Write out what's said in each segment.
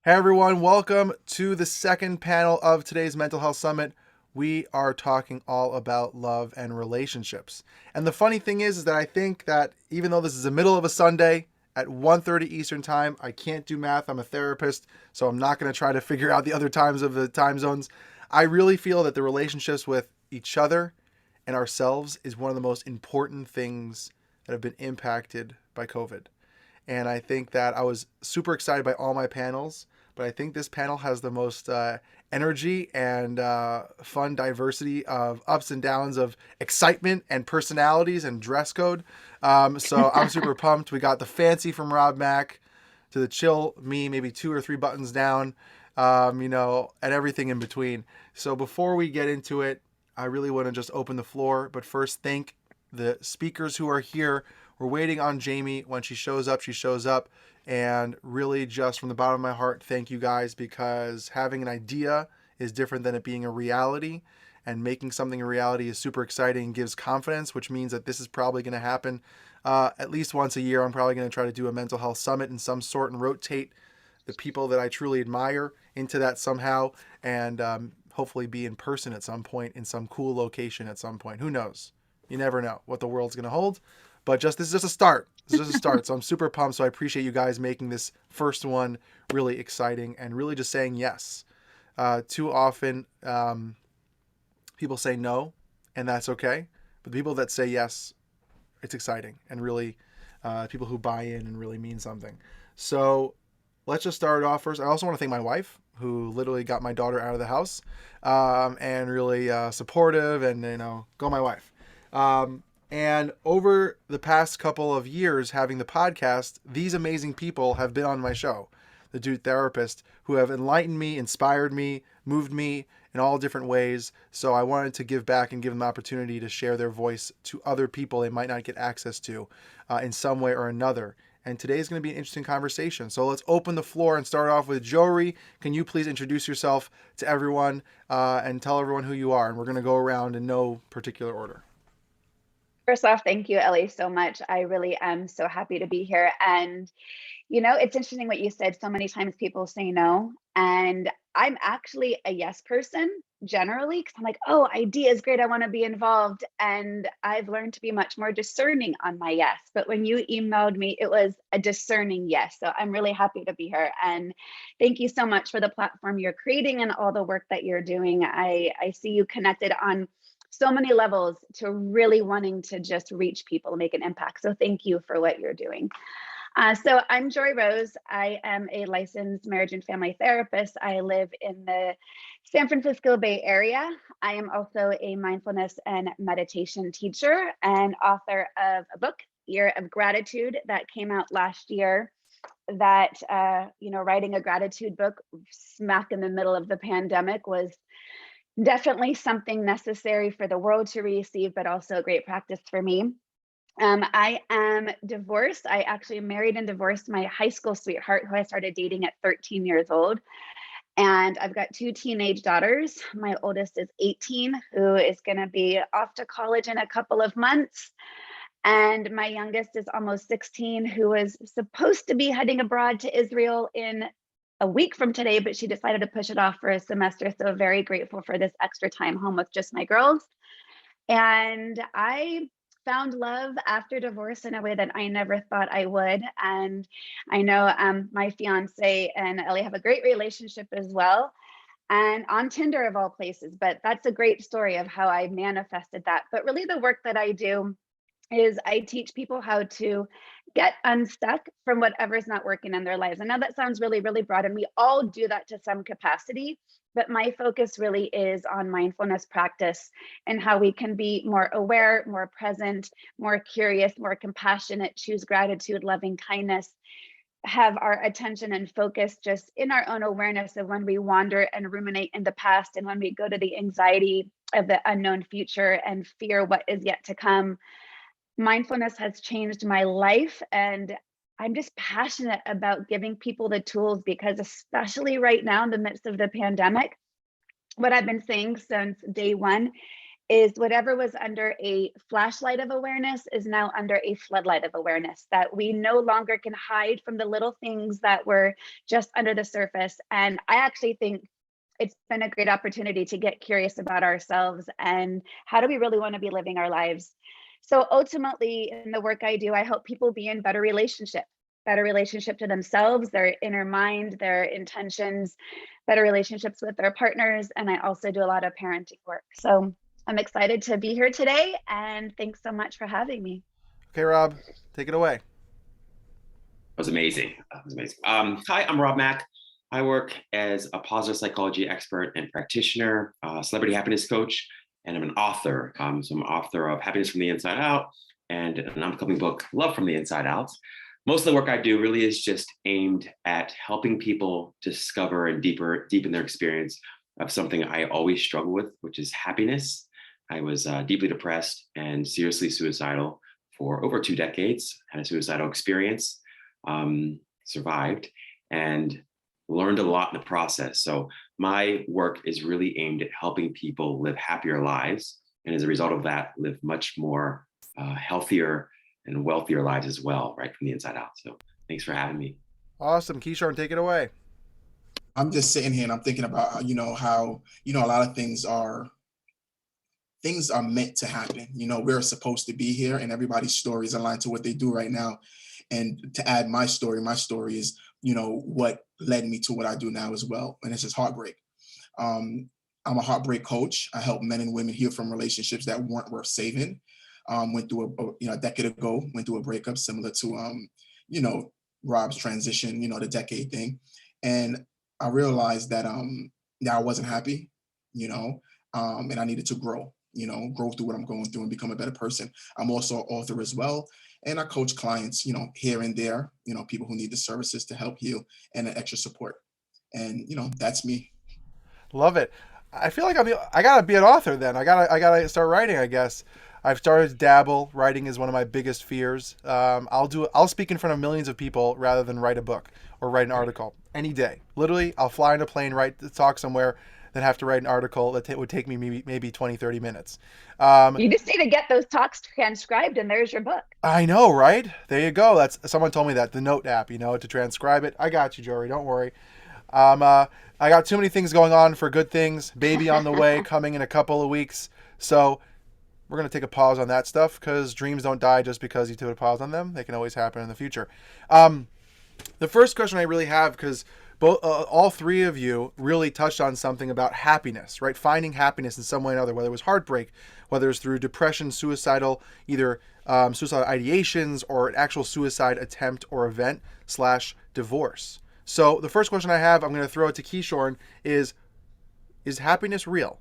Hey everyone, welcome to the second panel of today's Mental Health Summit. We are talking all about love and relationships. And the funny thing is that I think that even though this is the middle of a Sunday at 1:30 Eastern Time, I can't do math. I'm a therapist, so I'm not going to try to figure out the other times of the time zones. I really feel that the relationships with each other and ourselves is one of the most important things that have been impacted by COVID. And I think that I was super excited by all my panels, but I think this panel has the most energy and fun diversity of ups and downs of excitement and personalities and dress code. So I'm super pumped. We got the fancy from Rob Mack to the chill me, maybe two or three buttons down, and everything in between. So before we get into it, I really want to just open the floor, but first thank the speakers who are here. We're waiting on Jaime. When she shows up, she shows up. And really, just from the bottom of my heart, thank you guys, because having an idea is different than it being a reality. And making something a reality is super exciting and gives confidence, which means that this is probably going to happen at least once a year. I'm probably going to try to do a mental health summit in some sort and rotate the people that I truly admire into that somehow, and hopefully be in person at some point in some cool location at some point. Who knows? You never know what the world's going to hold. But this is just a start. This is just a start. So I'm super pumped. So I appreciate you guys making this first one really exciting and really just saying yes. Too often, people say no, and that's okay. But the people that say yes, it's exciting and really people who buy in and really mean something. So let's just start off first. I also want to thank my wife, who literally got my daughter out of the house, and really supportive, and go my wife. And over the past couple of years having the podcast, these amazing people have been on my show. The Dude Therapist, who have enlightened me, inspired me, moved me in all different ways. So I wanted to give back and give them the opportunity to share their voice to other people they might not get access to in some way or another. And today is going to be an interesting conversation. So let's open the floor and start off with Joree. Can you please introduce yourself to everyone and tell everyone who you are? And we're going to go around in no particular order. First off, thank you, Ellie, so much. I really am so happy to be here. And, it's interesting what you said. So many times people say no. And I'm actually a yes person generally, because I'm like, oh, idea is great. I want to be involved. And I've learned to be much more discerning on my yes. But when you emailed me, it was a discerning yes. So I'm really happy to be here. And thank you so much for the platform you're creating and all the work that you're doing. I see you connected on so many levels to really wanting to just reach people and make an impact. So thank you for what you're doing. So I'm Joree Rose. I am a licensed marriage and family therapist. I live in the San Francisco Bay Area. I am also a mindfulness and meditation teacher and author of a book, Year of Gratitude, that came out last year. That, writing a gratitude book smack in the middle of the pandemic was definitely something necessary for the world to receive, but also a great practice for me. I am divorced. I actually married and divorced my high school sweetheart, who I started dating at 13 years old. And I've got two teenage daughters. My oldest is 18, who is going to be off to college in a couple of months. And my youngest is almost 16, who was supposed to be heading abroad to Israel in a week from today, but she decided to push it off for a semester. So very grateful for this extra time home with just my girls. And I found love after divorce in a way that I never thought I would. And I know my fiance and Ellie have a great relationship as well. And on Tinder of all places, but that's a great story of how I manifested that. But really the work that I do is I teach people how to get unstuck from whatever's not working in their lives. I know that sounds really, really broad, and we all do that to some capacity, but my focus really is on mindfulness practice and how we can be more aware, more present, more curious, more compassionate, choose gratitude, loving kindness, have our attention and focus just in our own awareness of when we wander and ruminate in the past, and when we go to the anxiety of the unknown future and fear what is yet to come. Mindfulness has changed my life, and I'm just passionate about giving people the tools, because especially right now in the midst of the pandemic, what I've been saying since day one is whatever was under a flashlight of awareness is now under a floodlight of awareness, that we no longer can hide from the little things that were just under the surface. And I actually think it's been a great opportunity to get curious about ourselves and how do we really want to be living our lives. So ultimately, in the work I do, I help people be in better relationship to themselves, their inner mind, their intentions, better relationships with their partners. And I also do a lot of parenting work. So I'm excited to be here today, and thanks so much for having me. Okay, Rob, take it away. Was amazing. That was amazing. Hi, I'm Rob Mack. I work as a positive psychology expert and practitioner, celebrity happiness coach, and I'm an author. So I'm author of Happiness from the Inside Out and an upcoming book, Love from the Inside Out. Most of the work I do really is just aimed at helping people discover and deepen their experience of something I always struggle with, which is happiness. I was deeply depressed and seriously suicidal for over 2 decades, had a suicidal experience, survived, and learned a lot in the process. So my work is really aimed at helping people live happier lives. And as a result of that, live much more healthier and wealthier lives as well, right from the inside out. So thanks for having me. Awesome. Keishorne, take it away. I'm just sitting here and I'm thinking about, how, a lot of things are meant to happen. We're supposed to be here and everybody's story is aligned to what they do right now. And to add my story is, what led me to what I do now as well. And it's just heartbreak. I'm a heartbreak coach. I help men and women heal from relationships that weren't worth saving. Went through a decade ago, went through a breakup similar to, Rob's transition, the decade thing. And I realized that I wasn't happy, and I needed to grow through what I'm going through and become a better person. I'm also an author as well. And I coach clients, here and there, people who need the services to help heal and an extra support. And, that's me. Love it. I feel like I gotta be an author then. I gotta start writing, I guess. I've started to dabble. Writing is one of my biggest fears. I'll speak in front of millions of people rather than write a book or write an article any day. Literally, I'll fly in a plane, talk somewhere, then have to write an article that would take me maybe 20, 30 minutes. You just need to get those talks transcribed and there's your book. I know, right? There you go. Someone told me that, the Note app, to transcribe it. I got you, Joree. Don't worry. I got too many things going on for good things. Baby on the way, coming in a couple of weeks. So we're going to take a pause on that stuff because dreams don't die just because you took a pause on them. They can always happen in the future. The first question I really have, because all three of you really touched on something about happiness, right? Finding happiness in some way or another, whether it was heartbreak, whether it's through depression, suicidal, either suicidal ideations or an actual suicide attempt or event / divorce. So the first question I have, I'm going to throw it to Keishorne, is happiness real?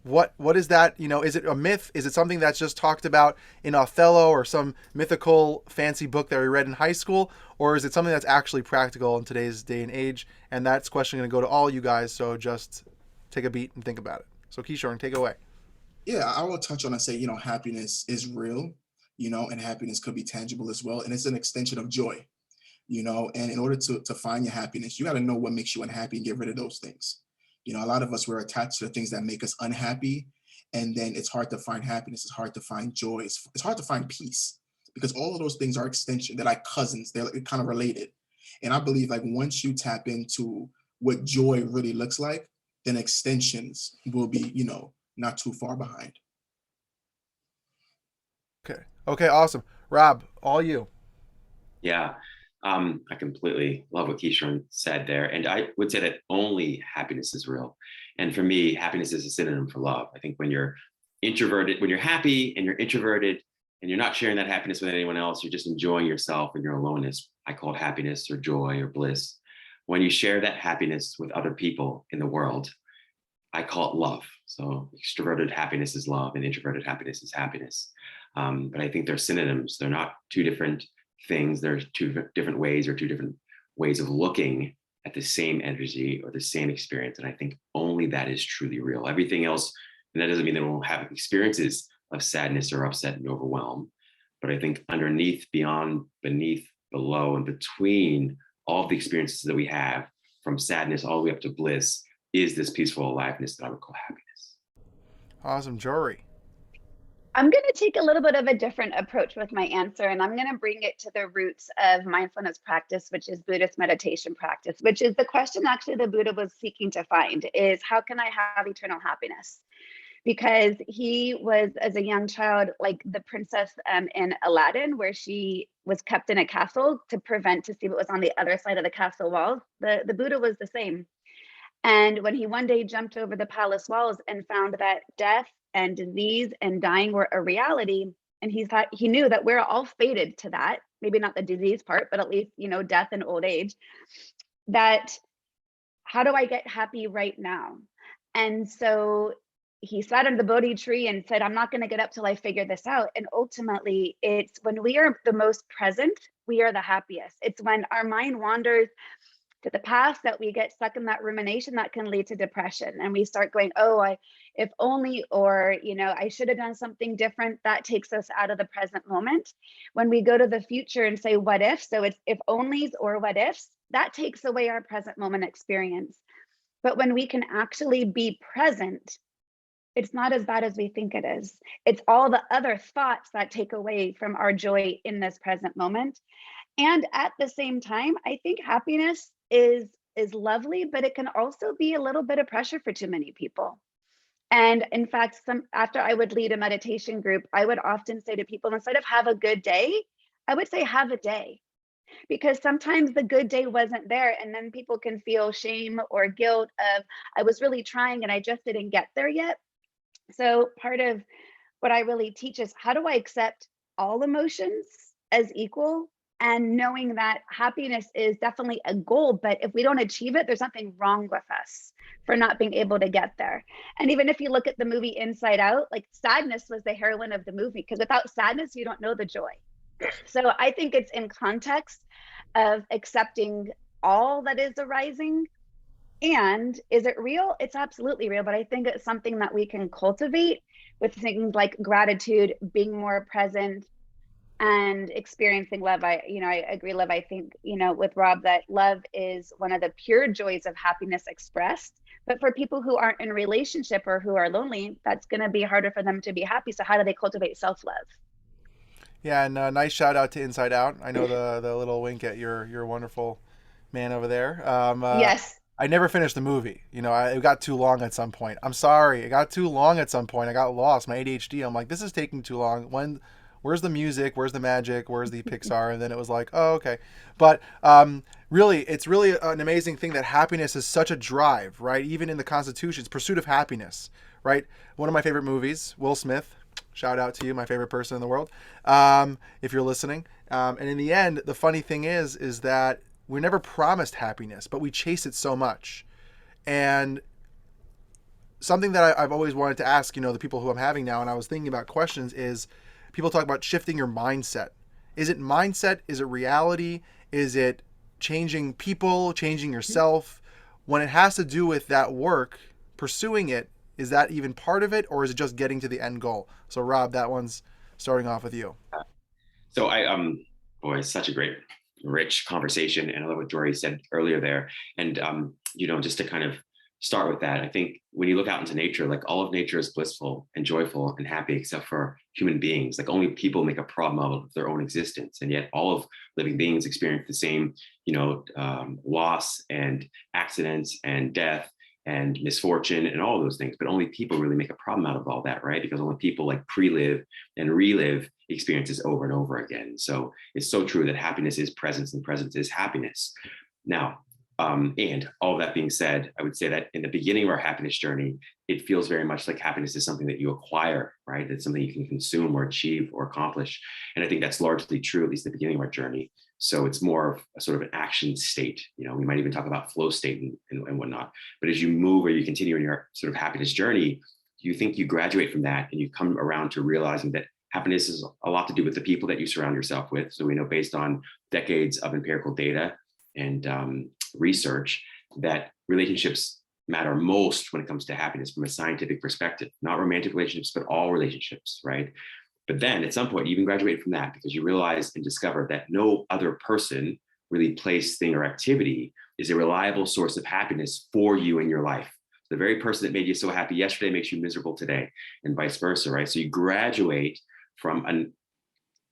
What is that? Is it a myth? Is it something that's just talked about in Othello or some mythical fancy book that we read in high school? Or is it something that's actually practical in today's day and age? And that's question going to go to all you guys. So just take a beat and think about it. So Keishorne, take it away. Yeah, I will touch on and say, happiness is real, and happiness could be tangible as well. And it's an extension of joy, and in order to find your happiness, you got to know what makes you unhappy and get rid of those things. A lot of us, we're attached to the things that make us unhappy. And then it's hard to find happiness. It's hard to find joy. It's hard to find peace because all of those things are extension. They're like cousins. They're kind of related. And I believe like once you tap into what joy really looks like, then extensions will be, not too far behind. Okay, awesome. Rob, all you. Yeah, I completely love what Keishorne said there. And I would say that only happiness is real. And for me, happiness is a synonym for love. I think when you're introverted, when you're happy and you're introverted and you're not sharing that happiness with anyone else, you're just enjoying yourself and your aloneness. I call it happiness or joy or bliss. When you share that happiness with other people in the world, I call it love. So extroverted happiness is love and introverted happiness is happiness. But I think they're synonyms. They're not two different things. There's two different ways or two different ways of looking at the same energy or the same experience. And I think only that is truly real. Everything else, and that doesn't mean they won't have experiences of sadness or upset and overwhelm. But I think underneath, beyond, beneath, below, and between all of the experiences that we have, from sadness all the way up to bliss, is this peaceful aliveness that I would call happiness. Awesome. Joree. I'm going to take a little bit of a different approach with my answer, and I'm going to bring it to the roots of mindfulness practice, which is Buddhist meditation practice, which is the question actually the Buddha was seeking to find is, how can I have eternal happiness? Because he was, as a young child, like the princess in Aladdin, where she was kept in a castle to see what was on the other side of the castle walls. The Buddha was the same. And when he one day jumped over the palace walls and found that death and disease and dying were a reality, and he knew that we're all fated to that, maybe not the disease part, but at least, death and old age, that how do I get happy right now? And so he sat under the Bodhi tree and said, I'm not going to get up till I figure this out. And ultimately, it's when we are the most present, we are the happiest. It's when our mind wanders to the past that we get stuck in that rumination that can lead to depression. And we start going, if only, or, I should have done something different. That takes us out of the present moment. When we go to the future and say, what if? So it's if onlys or what ifs, that takes away our present moment experience. But when we can actually be present, it's not as bad as we think it is. It's all the other thoughts that take away from our joy in this present moment. And at the same time, I think happiness is lovely, but it can also be a little bit of pressure for too many people. And in fact, after I would lead a meditation group, I would often say to people, instead of have a good day, I would say have a day. Because sometimes the good day wasn't there, and then people can feel shame or guilt of, I was really trying and I just didn't get there yet. So part of what I really teach is, how do I accept all emotions as equal, and knowing that happiness is definitely a goal, but if we don't achieve it, there's something wrong with us for not being able to get there. And even if you look at the movie Inside Out, like sadness was the heroine of the movie, because without sadness, you don't know the joy. So I think it's in context of accepting all that is arising. And is it real? It's absolutely real, but I think it's something that we can cultivate with things like gratitude, being more present, and experiencing love. I agree, love. I think, with Rob, that love is one of the pure joys of happiness expressed. But for people who aren't in a relationship or who are lonely, that's going to be harder for them to be happy. So how do they cultivate self-love? Yeah, and nice shout out to Inside Out. I know the little wink at your wonderful man over there. Yes. I never finished the movie. It got too long at some point. I'm sorry, it got too long at some point. I got lost. My ADHD. I'm like, this is taking too long. Where's the music? Where's the magic? Where's the Pixar? And then it was like, oh, okay. But really, it's really an amazing thing that happiness is such a drive, right? Even in the Constitution, it's pursuit of happiness, right? One of my favorite movies, Will Smith. Shout out to you, my favorite person in the world, if you're listening. And in the end, the funny thing is that we're never promised happiness, but we chase it so much. And something that I've always wanted to ask, the people who I'm having now, and I was thinking about questions, is people talk about shifting your mindset. Is it mindset? Is it reality? Is it changing people, changing yourself? When it has to do with that work, pursuing it, is that even part of it, or is it just getting to the end goal? So Rob, that one's starting off with you. So boy, it's such a great, rich conversation. And I love what Joree said earlier there. And, just to kind of start with that, I think when you look out into nature, like all of nature is blissful and joyful and happy, except for human beings. Like only people make a problem of their own existence. And yet all of living beings experience the same, loss and accidents and death and misfortune and all of those things, but only people really make a problem out of all that, right? Because only people like pre-live and relive experiences over and over again. So it's so true that happiness is presence and presence is happiness. Now, and all of that being said, I would say that in the beginning of our happiness journey, it feels very much like happiness is something that you acquire, right? It's something you can consume or achieve or accomplish. And I think that's largely true, at least at the beginning of our journey. So it's more of a sort of an action state. We might even talk about flow state and whatnot. But as you move or you continue in your sort of happiness journey, you think you graduate from that and you come around to realizing that happiness is a lot to do with the people that you surround yourself with. So we know based on decades of empirical data and research that relationships matter most when it comes to happiness from a scientific perspective, not romantic relationships, but all relationships, right? But then at some point you even graduate from that because you realize and discover that no other person, really place, thing, or activity is a reliable source of happiness for you in your life. The very person that made you so happy yesterday makes you miserable today, and vice versa, right? So you graduate from a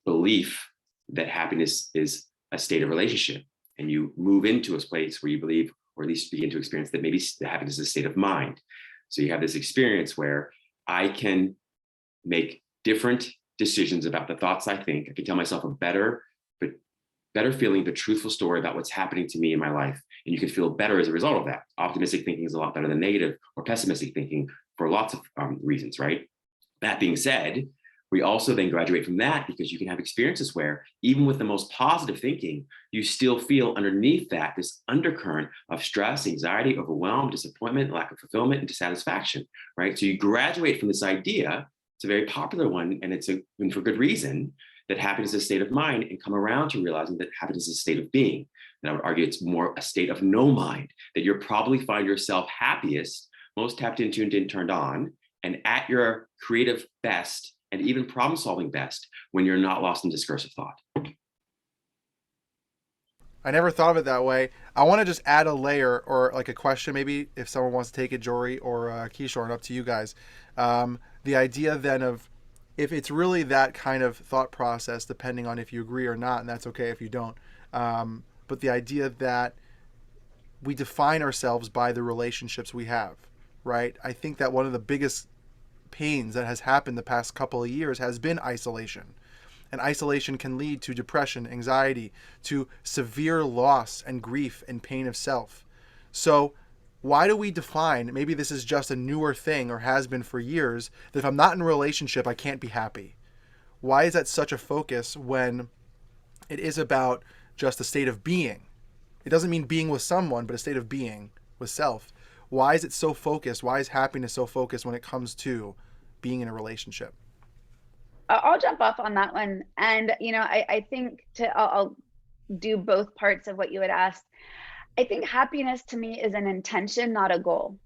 belief that happiness is a state of relationship, and you move into a place where you believe, or at least begin to experience, that maybe the happiness is a state of mind. So you have this experience where I can make different decisions about the thoughts I think. I can tell myself a better feeling, but truthful story about what's happening to me in my life. And you can feel better as a result of that. Optimistic thinking is a lot better than negative or pessimistic thinking for lots of reasons, right? That being said, we also then graduate from that because you can have experiences where even with the most positive thinking, you still feel underneath that this undercurrent of stress, anxiety, overwhelm, disappointment, lack of fulfillment, and dissatisfaction, right? So you graduate from this idea, it's a very popular one, and and for good reason, that happiness is a state of mind, and come around to realizing that happiness is a state of being. And I would argue it's more a state of no mind, that you'll probably find yourself happiest, most tapped into and turned on, and at your creative best, and even problem-solving best, when you're not lost in discursive thought. I never thought of it that way. I want to just add a layer, or like a question, maybe, if someone wants to take it, Joree or Keishorne, up to you guys. The idea then of, if it's really that kind of thought process, depending on if you agree or not, and that's okay if you don't. But the idea that we define ourselves by the relationships we have, right? I think that one of the biggest pains that has happened the past couple of years has been isolation. And isolation can lead to depression, anxiety, to severe loss and grief and pain of self. So why do we define, maybe this is just a newer thing or has been for years, that if I'm not in a relationship, I can't be happy? Why is that such a focus when it is about just a state of being? It doesn't mean being with someone, but a state of being with self. Why is it so focused? Why is happiness so focused when it comes to being in a relationship? I'll jump off on that one. And, I think I'll do both parts of what you had asked. I think happiness to me is an intention, not a goal.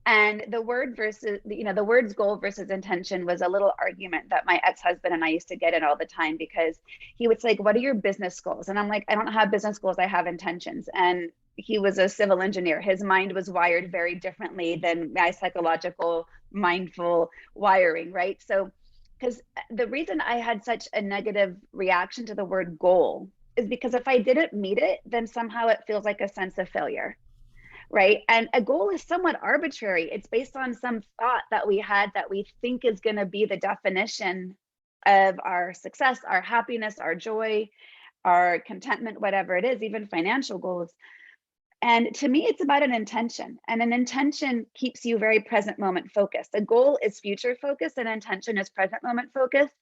And the words goal versus intention was a little argument that my ex-husband and I used to get in all the time, because he would say, what are your business goals? And I'm like, I don't have business goals, I have intentions. And he was a civil engineer. His mind was wired very differently than my psychological, mindful wiring, right? So, because the reason I had such a negative reaction to the word goal is because if I didn't meet it, then somehow it feels like a sense of failure, right? And a goal is somewhat arbitrary. It's based on some thought that we had that we think is going to be the definition of our success, our happiness, our joy, our contentment, whatever it is, even financial goals. And to me, it's about an intention, and an intention keeps you very present moment focused. A goal is future focused, and intention is present moment focused.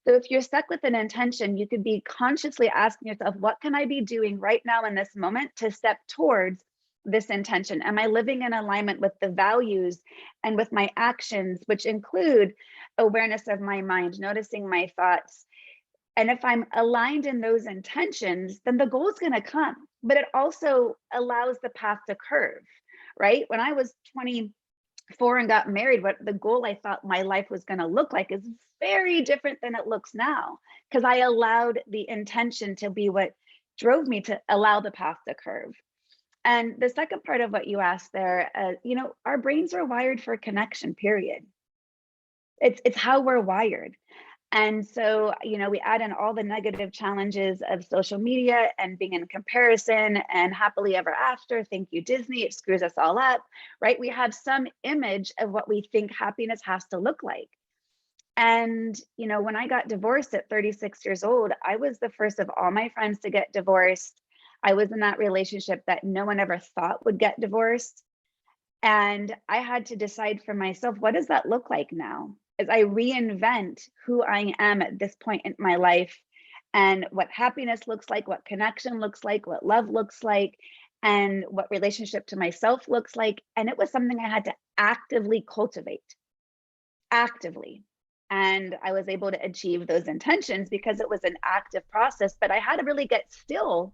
So if you're stuck with an intention, you could be consciously asking yourself, what can I be doing right now in this moment to step towards this intention? Am I living in alignment with the values and with my actions, which include awareness of my mind, noticing my thoughts? And if I'm aligned in those intentions, then the goal is going to come. But it also allows the path to curve, right? When I was 24 and got married, what the goal I thought my life was going to look like is very different than it looks now, because I allowed the intention to be what drove me to allow the path to curve. And the second part of what you asked there, our brains are wired for connection, period. It's how we're wired. And so, we add in all the negative challenges of social media and being in comparison and happily ever after. Thank you, Disney. It screws us all up, right? We have some image of what we think happiness has to look like. And, when I got divorced at 36 years old, I was the first of all my friends to get divorced. I was in that relationship that no one ever thought would get divorced. And I had to decide for myself, what does that look like now? As I reinvent who I am at this point in my life, and what happiness looks like, what connection looks like, what love looks like, and what relationship to myself looks like. And it was something I had to actively cultivate, actively. And I was able to achieve those intentions because it was an active process, but I had to really get still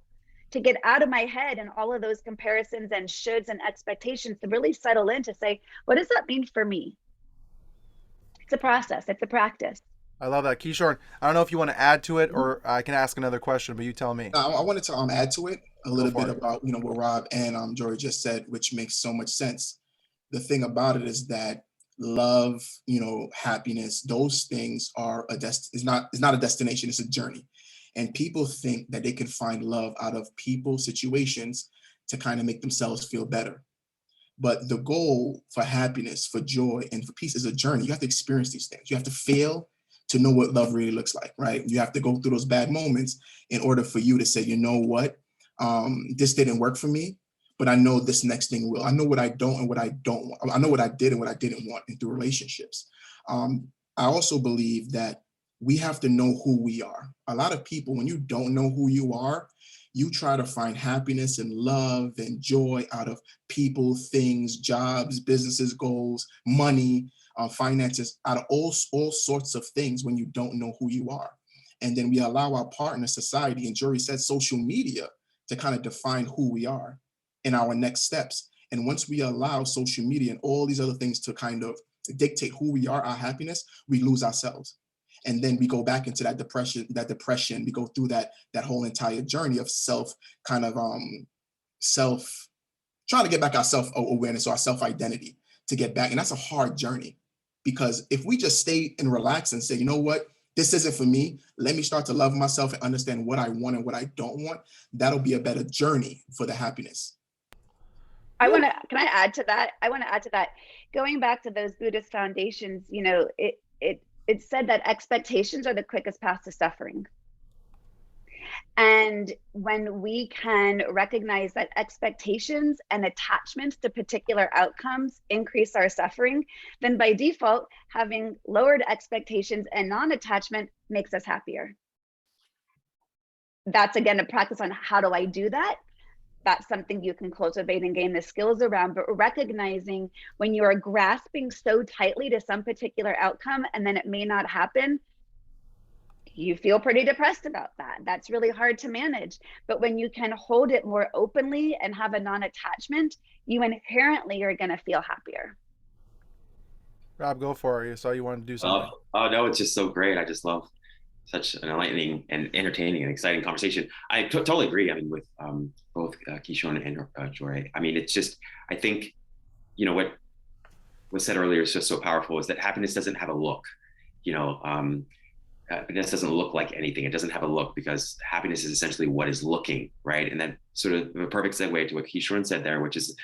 to get out of my head and all of those comparisons and shoulds and expectations to really settle in to say, what does that mean for me? It's a process. It's a practice. I love that. Keishorne, I don't know if you want to add to it, or I can ask another question, but you tell me. I wanted to add to it a little bit it. about what Rob and Joree just said, which makes so much sense. the thing about it is that love, happiness, those things are it's not a destination, it's a journey. And people think that they can find love out of people, situations to kind of make themselves feel better. But the goal for happiness, for joy, and for peace is a journey. You have to experience these things. You have to fail to know what love really looks like, right? You have to go through those bad moments in order for you to say, you know what, this didn't work for me, but I know this next thing will. I know what I don't and what I don't want. I know what I did and what I didn't want in through relationships. I also believe that we have to know who we are. A lot of people, when you don't know who you are, you try to find happiness and love and joy out of people, things, jobs, businesses, goals, money, finances, out of all sorts of things when you don't know who you are. And then we allow our partner, society, and Joree said social media, to kind of define who we are in our next steps. And once we allow social media and all these other things to kind of dictate who we are, our happiness, we lose ourselves. And then we go back into that depression, we go through that whole entire journey of self trying to get back our self-awareness or our self-identity to get back. And that's a hard journey, because if we just stay and relax and say, you know what, this isn't for me, let me start to love myself and understand what I want and what I don't want, that'll be a better journey for the happiness. Can I add to that? I want to add to that. Going back to those Buddhist foundations, it said that expectations are the quickest path to suffering. And when we can recognize that expectations and attachments to particular outcomes increase our suffering, then by default, having lowered expectations and non-attachment makes us happier. That's again a practice on how do I do that? That's something you can cultivate and gain the skills around, but recognizing when you are grasping so tightly to some particular outcome and then it may not happen, you feel pretty depressed about that. That's really hard to manage. But when you can hold it more openly and have a non-attachment, you inherently are going to feel happier. Rob, go for it. I saw you wanted to do something. Oh no, it's just so great. I just love such an enlightening and entertaining and exciting conversation. I totally agree. I mean, with both Keishorne and Joree. I mean, it's just, I think, what was said earlier is just so powerful, is that happiness doesn't have a look. Happiness doesn't look like anything. It doesn't have a look, because happiness is essentially what is looking, right? And that sort of a perfect segue to what Keishorne said there, which is,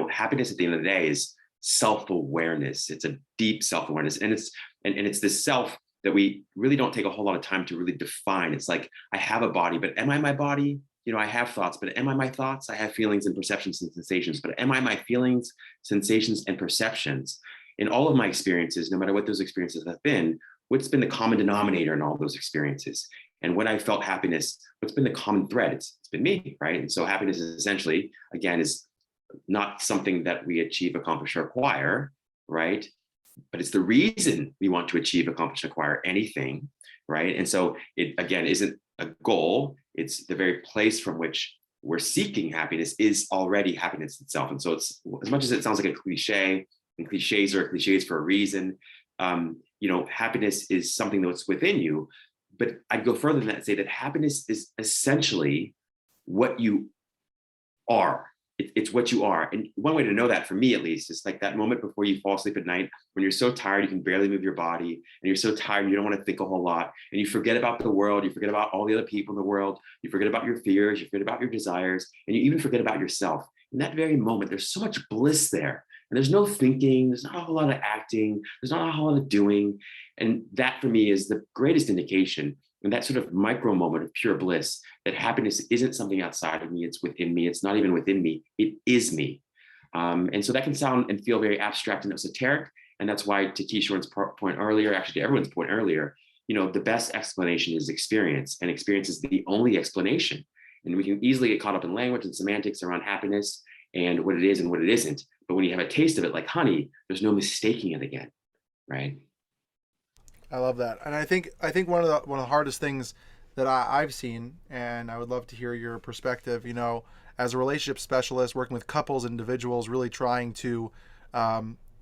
happiness at the end of the day is self-awareness. It's a deep self-awareness. And it's this self that we really don't take a whole lot of time to really define. It's like, I have a body, but am I my body? I have thoughts, but am I my thoughts? I have feelings and perceptions and sensations, but am I my feelings, sensations, and perceptions? In all of my experiences, no matter what those experiences have been, what's been the common denominator in all those experiences? And when I felt happiness, what's been the common thread? It's been me, right? And so happiness is essentially, again, is not something that we achieve, accomplish, or acquire, right? But it's the reason we want to achieve, accomplish, acquire anything, right? And so it, again, isn't a goal. It's the very place from which we're seeking happiness is already happiness itself. And so it's, as much as it sounds like a cliche, and cliches are cliches for a reason, happiness is something that's within you. But I'd go further than that and say that happiness is essentially what you are. It's what you are. And one way to know that, for me at least, is like that moment before you fall asleep at night, when you're so tired you can barely move your body, and you're so tired you don't want to think a whole lot, and you forget about the world, you forget about all the other people in the world, you forget about your fears, you forget about your desires, and you even forget about yourself. In that very moment, there's so much bliss there. And there's no thinking, there's not a whole lot of acting, there's not a whole lot of doing. And that for me is the greatest indication, and that sort of micro moment of pure bliss, that happiness isn't something outside of me, it's within me. It's not even within me, it is me. And so that can sound and feel very abstract and esoteric. And that's why, to Keishorne's point earlier, actually to everyone's point earlier, the best explanation is experience, and experience is the only explanation. And we can easily get caught up in language and semantics around happiness and what it is and what it isn't. But when you have a taste of it like honey, there's no mistaking it again, right? I love that. And I think one of the hardest things that I've seen, and I would love to hear your perspective, as a relationship specialist working with couples, individuals, really trying to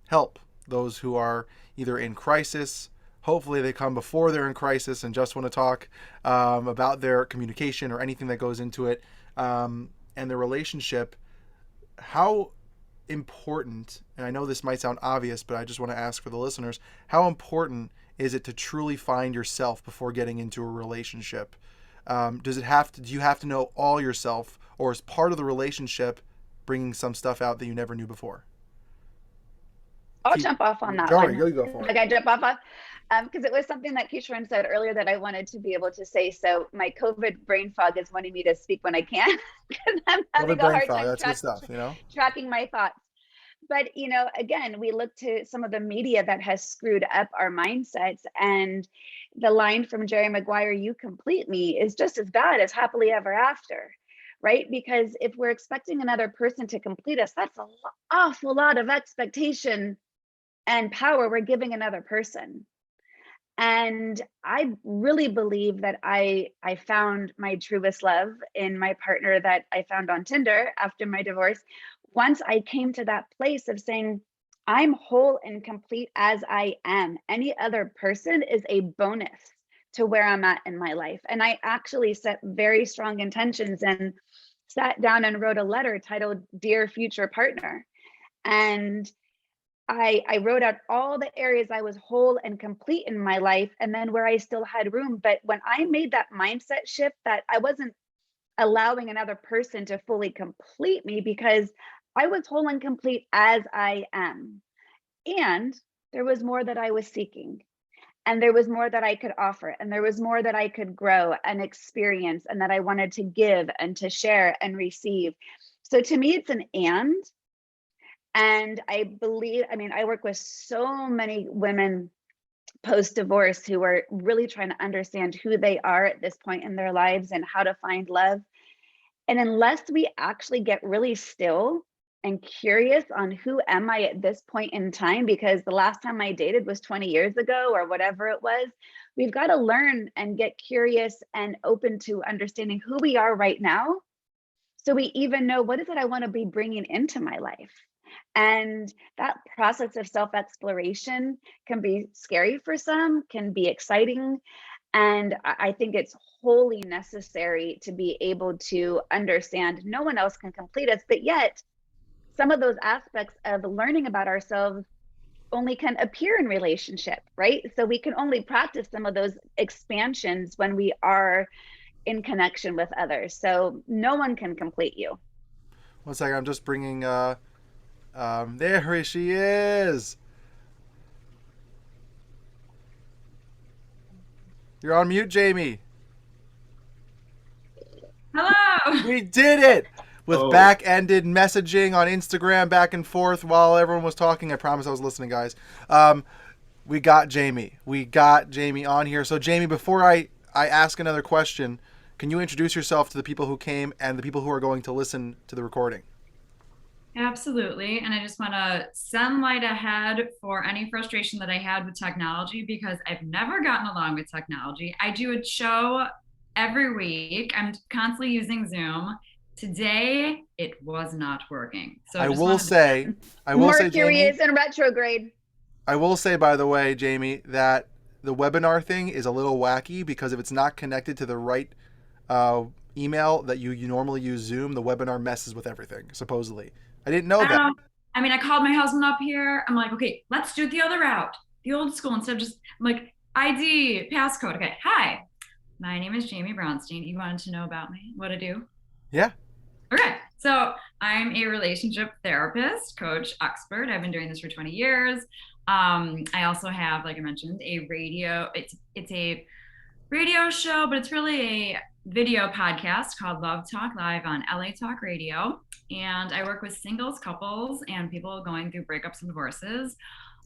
help those who are either in crisis. Hopefully they come before they're in crisis and just want to talk about their communication or anything that goes into it, and their relationship. How important, and I know this might sound obvious, but I just want to ask for the listeners, how important is it to truly find yourself before getting into a relationship? Do you have to know all yourself, or is part of the relationship bringing some stuff out that you never knew before? I'll jump off on that Joree, one. go for it. Like I jump off because it was something that Keishorne said earlier that I wanted to be able to say. So my COVID brain fog is wanting me to speak when I can't because I'm having a hard time That's good stuff, tracking my thoughts. But, again, we look to some of the media that has screwed up our mindsets. And the line from Jerry Maguire, "You complete me," is just as bad as happily ever after, right? Because if we're expecting another person to complete us, that's an awful lot of expectation and power we're giving another person. And I really believe that I found my truest love in my partner that I found on Tinder after my divorce. Once I came to that place of saying, I'm whole and complete as I am. Any other person is a bonus to where I'm at in my life. And I actually set very strong intentions and sat down and wrote a letter titled Dear Future Partner. And I wrote out all the areas I was whole and complete in my life, and then where I still had room. But when I made that mindset shift that I wasn't allowing another person to fully complete me, because I was whole and complete as I am. And there was more that I was seeking, and there was more that I could offer, and there was more that I could grow and experience, and that I wanted to give and to share and receive. So to me, it's an and I believe, I work with so many women post-divorce who are really trying to understand who they are at this point in their lives and how to find love. And unless we actually get really still and curious on who am I at this point in time, because the last time I dated was 20 years ago or whatever it was, we've got to learn and get curious and open to understanding who we are right now. So we even know, what is it I want to be bringing into my life? And that process of self-exploration can be scary for some, can be exciting. And I think it's wholly necessary to be able to understand no one else can complete us, but yet some of those aspects of learning about ourselves only can appear in relationship, right? So we can only practice some of those expansions when we are in connection with others. So no one can complete you. One second, I'm just bringing there she is. You're on mute, Jaime. Hello. We did it with back-ended messaging on Instagram back and forth while everyone was talking. I promise I was listening, guys. We got Jaime. We got Jaime on here. So, Jaime, before I ask another question, can you introduce yourself to the people who came and the people who are going to listen to the recording? Absolutely. And I just want to send light ahead for any frustration that I had with technology, because I've never gotten along with technology. I do a show every week. I'm constantly using Zoom. Today, it was not working. So I will say, Mercury Jaime, is in retrograde. I will say, by the way, Jaime, that the webinar thing is a little wacky, because if it's not connected to the right email that you normally use Zoom, the webinar messes with everything, supposedly. I didn't know that. I called my husband up here. I'm like, okay, let's do it the other route, the old school, instead of just, I'm like, ID, passcode. Okay, hi, my name is Jaime Bronstein. You wanted to know about me, what I do? Yeah. Okay, so I'm a relationship therapist, coach, expert. I've been doing this for 20 years. I also have, like I mentioned, a radio. It's a radio show, but it's really a video podcast called Love Talk Live on LA Talk Radio. And I work with singles, couples, and people going through breakups and divorces.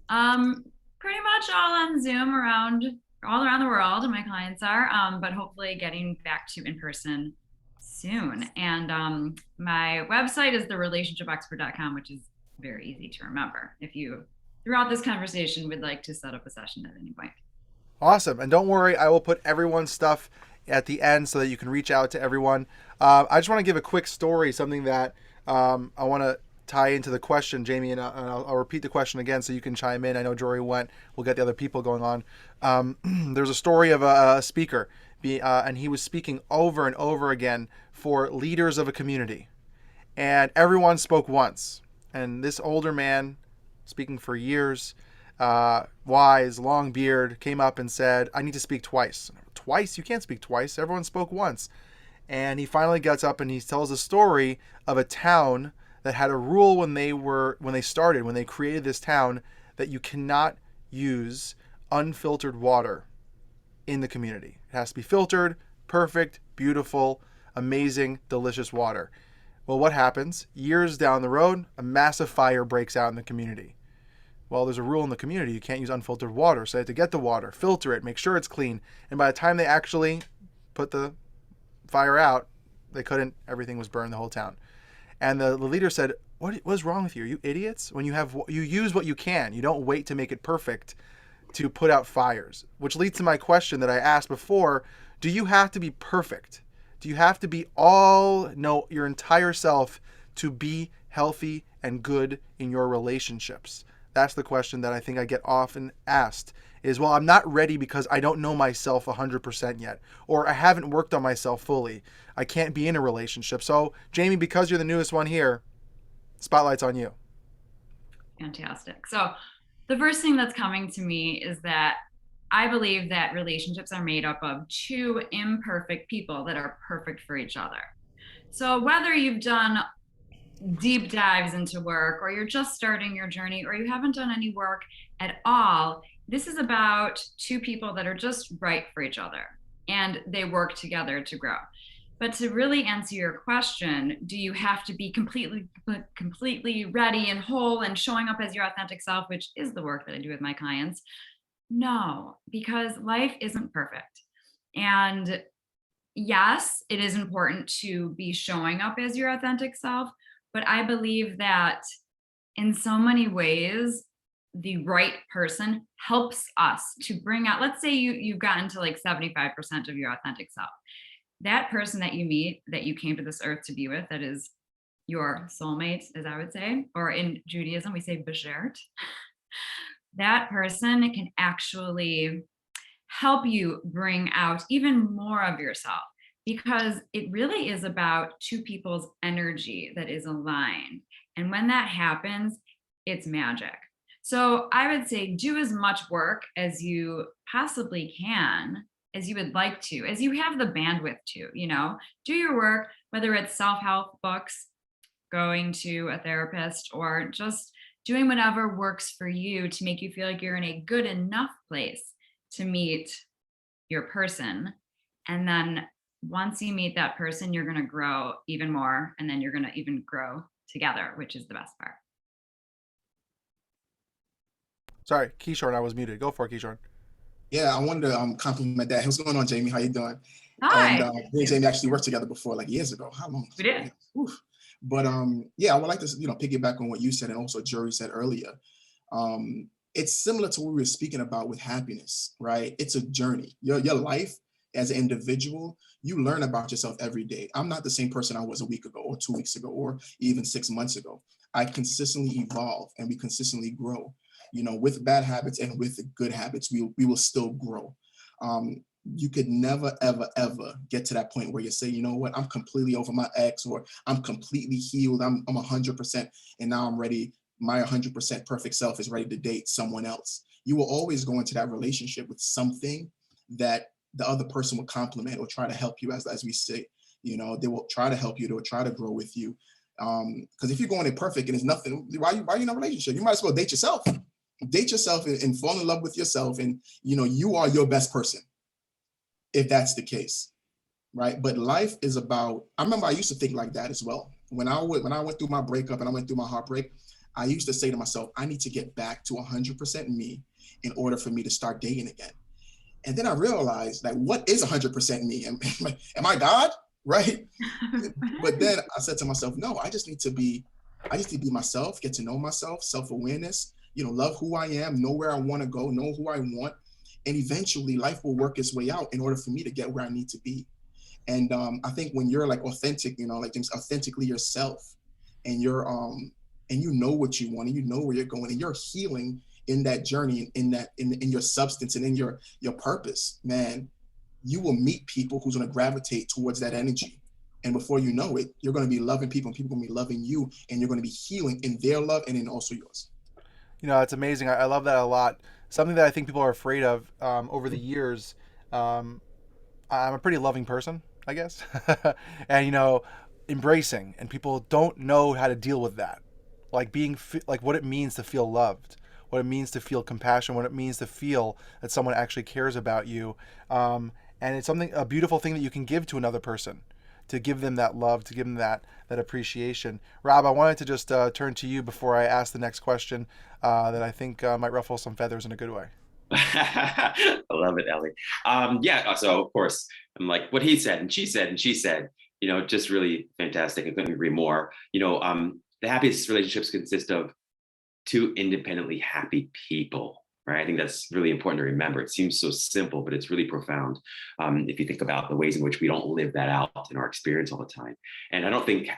Pretty much all on Zoom all around the world, my clients are, but hopefully getting back to in-person soon. And my website is therelationshipexpert.com, which is very easy to remember if you, throughout this conversation, would like to set up a session at any point. Awesome. And don't worry, I will put everyone's stuff at the end so that you can reach out to everyone. I just want to give a quick story, something that I want to tie into the question, Jaime, and I'll repeat the question again so you can chime in. I know Joree went. We'll get the other people going on. There's a story of a speaker, and he was speaking over and over again for leaders of a community. And everyone spoke once. And this older man, speaking for years, wise, long beard, came up and said, I need to speak twice. Twice? You can't speak twice. Everyone spoke once. And he finally gets up and he tells a story of a town that had a rule when they created this town, that you cannot use unfiltered water in the community. It has to be filtered, perfect, beautiful, amazing, delicious water. Well, what happens? Years down the road, a massive fire breaks out in the community. Well, there's a rule in the community, you can't use unfiltered water, so they have to get the water, filter it, make sure it's clean, and by the time they actually put the fire out, they couldn't, everything was burned, the whole town. And the leader said, what's wrong with you? Are you idiots? When you use what you can, you don't wait to make it perfect to put out fires. Which leads to my question that I asked before, do you have to be perfect? Do you have to be your entire self to be healthy and good in your relationships? That's the question that I think I get often asked is, well, I'm not ready because I don't know myself 100% yet, or I haven't worked on myself fully. I can't be in a relationship. So, Jaime, because you're the newest one here, spotlight's on you. Fantastic. So the first thing that's coming to me is that I believe that relationships are made up of two imperfect people that are perfect for each other. So whether you've done deep dives into work, or you're just starting your journey, or you haven't done any work at all, this is about two people that are just right for each other and they work together to grow. But to really answer your question, do you have to be completely ready and whole and showing up as your authentic self, which is the work that I do with my clients? No, because life isn't perfect. And yes, it is important to be showing up as your authentic self, but I believe that in so many ways, the right person helps us to bring out, let's say you've gotten to like 75% of your authentic self. That person that you meet, that you came to this earth to be with, that is your soulmate, as I would say, or in Judaism, we say beshert. That person can actually help you bring out even more of yourself, because it really is about two people's energy that is aligned. And when that happens, it's magic. So I would say do as much work as you possibly can, as you would like to, as you have the bandwidth to, do your work, whether it's self-help books, going to a therapist, or just doing whatever works for you to make you feel like you're in a good enough place to meet your person. And then once you meet that person, you're going to grow even more, and then you're going to even grow together, which is the best part. Sorry, Keishorne, I was muted. Go for it, Keishorne. Yeah, I wanted to compliment that. What's going on, Jaime? How you doing? Hi. And me and Jaime actually worked together before, like years ago. How long? We did. Oof. But yeah, I would like to piggyback on what you said and also Joree said earlier. It's similar to what we were speaking about with happiness, right? It's a journey. Your life as an individual, you learn about yourself every day. I'm not the same person I was a week ago or 2 weeks ago or even 6 months ago. I consistently evolve and we consistently grow. With bad habits and with good habits, we will still grow. You could never, ever, ever get to that point where you say, you know what, I'm completely over my ex, or I'm completely healed. I'm 100%. And now I'm ready. My 100% perfect self is ready to date someone else. You will always go into that relationship with something that the other person will compliment or try to help you, as we say. They will try to help you. They will try to grow with you. Because if you're going in perfect and it's nothing, why are you in a relationship? You might as well date yourself. Date yourself and fall in love with yourself. And, you are your best person, if that's the case, right? But life is about, I remember I used to think like that as well. When I went through my breakup and I went through my heartbreak, I used to say to myself, I need to get back to 100% me in order for me to start dating again. And then I realized, like, what is 100% me? Am I God? Right? But then I said to myself, no, I just need to be myself, get to know myself, self-awareness, love who I am, know where I want to go, know who I want. And eventually life will work its way out in order for me to get where I need to be. And I think when you're like authentic, like just authentically yourself, and you're and you know what you want and you know where you're going and you're healing in that journey, in your substance and in your purpose, man, you will meet people who's going to gravitate towards that energy. And before you know it, you're going to be loving people and people are going to be loving you, and you're going to be healing in their love and in also yours. You know, it's amazing. I love that a lot. Something that I think people are afraid of over the years. Um, I'm a pretty loving person, I guess, and you know, embracing, and people don't know how to deal with that, like like what it means to feel loved, what it means to feel compassion, what it means to feel that someone actually cares about you, and it's a beautiful thing that you can give to another person, to give them that love, to give them that appreciation. Rob, I wanted to just turn to you before I ask the next question that I think might ruffle some feathers in a good way. I love it, Ellie. Yeah, so of course, I'm like what he said and she said and she said, you know, just really fantastic. I couldn't agree more. You know, the happiest relationships consist of two independently happy people, right? I think that's really important to remember. It seems so simple, but it's really profound if you think about the ways in which we don't live that out in our experience all the time. And I don't think,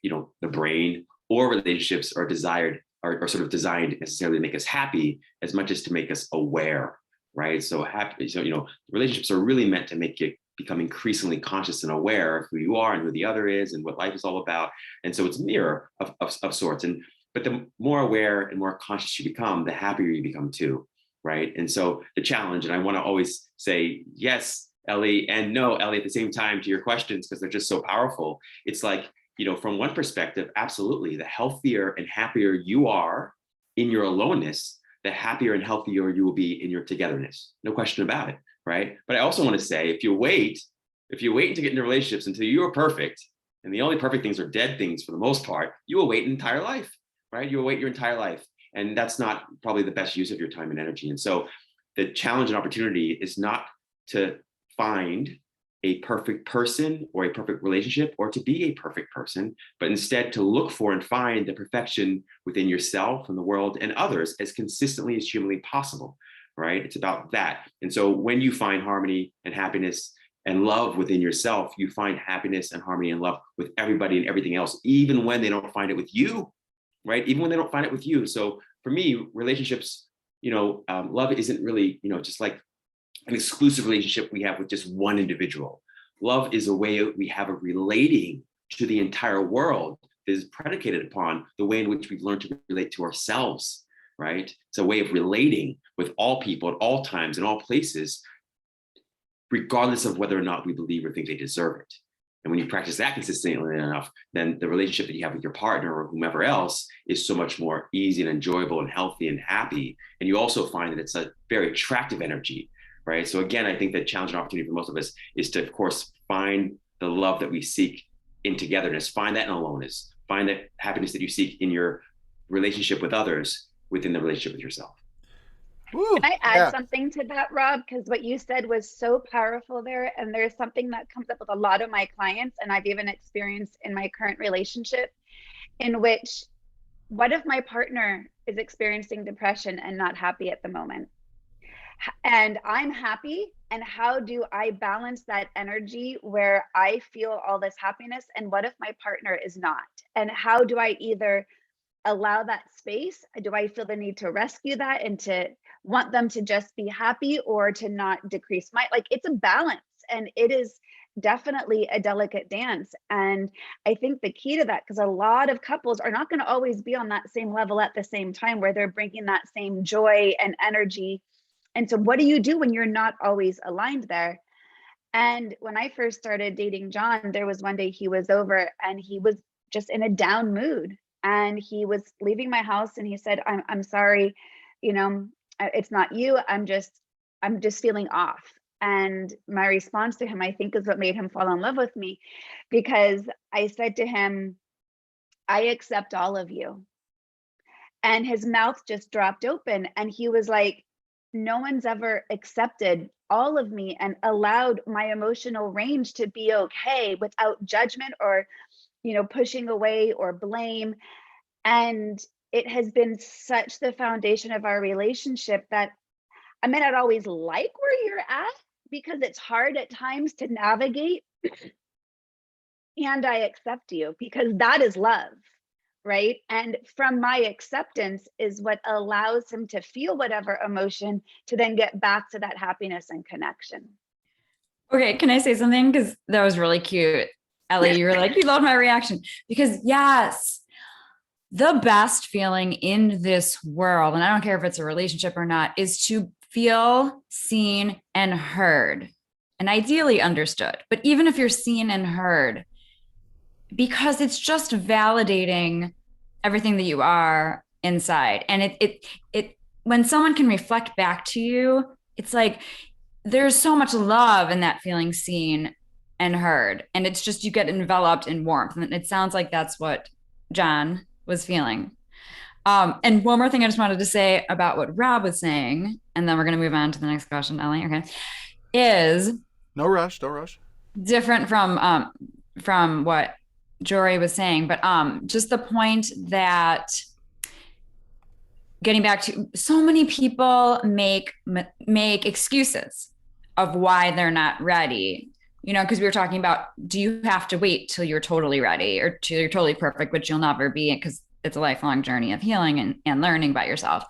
you know, the brain or relationships are desired are sort of designed necessarily to make us happy as much as to make us aware, right? So happy, so, you know, relationships are really meant to make you become increasingly conscious and aware of who you are and who the other is and what life is all about. And so it's a mirror of sorts. But the more aware and more conscious you become, the happier you become too, right? And so the challenge, and I want to always say yes, Ellie, and no, Ellie, at the same time to your questions, because they're just so powerful. It's like, you know, from one perspective, absolutely, the healthier and happier you are in your aloneness, the happier and healthier you will be in your togetherness. No question about it, right? But I also want to say, if you wait to get into relationships until you are perfect, and the only perfect things are dead things for the most part, you will wait an entire life, right? You will wait your entire life. And that's not probably the best use of your time and energy. And so the challenge and opportunity is not to find a perfect person or a perfect relationship or to be a perfect person, but instead to look for and find the perfection within yourself and the world and others as consistently as humanly possible, right? It's about that. And so when you find harmony and happiness and love within yourself, you find happiness and harmony and love with everybody and everything else, even when they don't find it with you, right? Even when they don't find it with you. So for me, relationships, you know, love isn't really, you know, just like an exclusive relationship we have with just one individual. Love is a way we have of relating to the entire world that is predicated upon the way in which we've learned to relate to ourselves, right? It's a way of relating with all people at all times in all places, regardless of whether or not we believe or think they deserve it. And when you practice that consistently enough, then the relationship that you have with your partner or whomever else is so much more easy and enjoyable and healthy and happy. And you also find that it's a very attractive energy, right? So again, I think the challenge and opportunity for most of us is to, of course, find the love that we seek in togetherness, find that in aloneness, find that happiness that you seek in your relationship with others within the relationship with yourself. Woo, Can I add yeah. something to that, Rob? Because what you said was so powerful there. And there's something that comes up with a lot of my clients, and I've even experienced in my current relationship, in which, what if my partner is experiencing depression and not happy at the moment? And I'm happy. And how do I balance that energy where I feel all this happiness? And what if my partner is not? And how do I either allow that space? Do I feel the need to rescue that and to want them to just be happy, or to not decrease my, like, it's a balance, and it is definitely a delicate dance. And I think the key to that, because a lot of couples are not going to always be on that same level at the same time where they're bringing that same joy and energy. And so what do you do when you're not always aligned there? And when I first started dating John, there was one day he was over and he was just in a down mood, and he was leaving my house and he said, I'm sorry, you know, it's not you, I'm just feeling off. And my response to him, I think, is what made him fall in love with me, because I said to him, I accept all of you. And his mouth just dropped open and he was like, no one's ever accepted all of me and allowed my emotional range to be okay without judgment or, you know, pushing away or blame. And it has been such the foundation of our relationship that I may not always like where you're at, because it's hard at times to navigate. And I accept you, because that is love, right? And from my acceptance is what allows him to feel whatever emotion to then get back to that happiness and connection. Okay, can I say something? Because that was really cute. Ellie, you were like, you loved my reaction. Because yes, the best feeling in this world, and I don't care if it's a relationship or not, is to feel seen and heard, and ideally understood. But even if you're seen and heard, because it's just validating everything that you are inside. And it when someone can reflect back to you, it's like there's so much love in that feeling seen and heard. And it's just you get enveloped in warmth. And it sounds like that's what John was feeling. And one more thing I just wanted to say about what Rob was saying, and then we're going to move on to the next question, Ellie. Okay, is no rush, don't rush. Different from what Joree was saying, but just the point that getting back to so many people make excuses of why they're not ready. You know, because we were talking about, do you have to wait till you're totally ready or till you're totally perfect, which you'll never be, because it's a lifelong journey of healing and learning about yourself.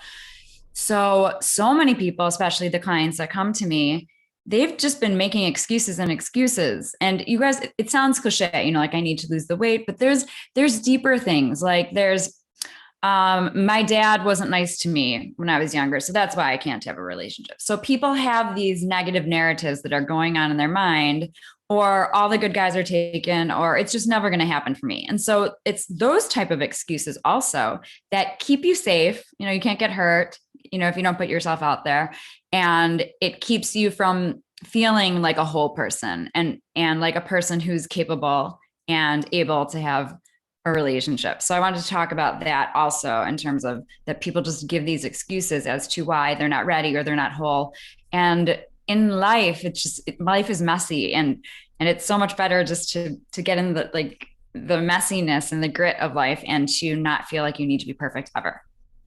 So many people, especially the clients that come to me, they've just been making excuses and excuses. And you guys, it sounds cliche, you know, like I need to lose the weight, but there's deeper things. Like there's, my dad wasn't nice to me when I was younger, so that's why I can't have a relationship. So people have these negative narratives that are going on in their mind, or all the good guys are taken, or it's just never going to happen for me. And so it's those type of excuses also that keep you safe. You know, you can't get hurt, you know, if you don't put yourself out there, and it keeps you from feeling like a whole person and like a person who's capable and able to have a relationship. So I wanted to talk about that also, in terms of that people just give these excuses as to why they're not ready or they're not whole. And in life, life is messy, and it's so much better just to get in the messiness and the grit of life, and to not feel like you need to be perfect ever.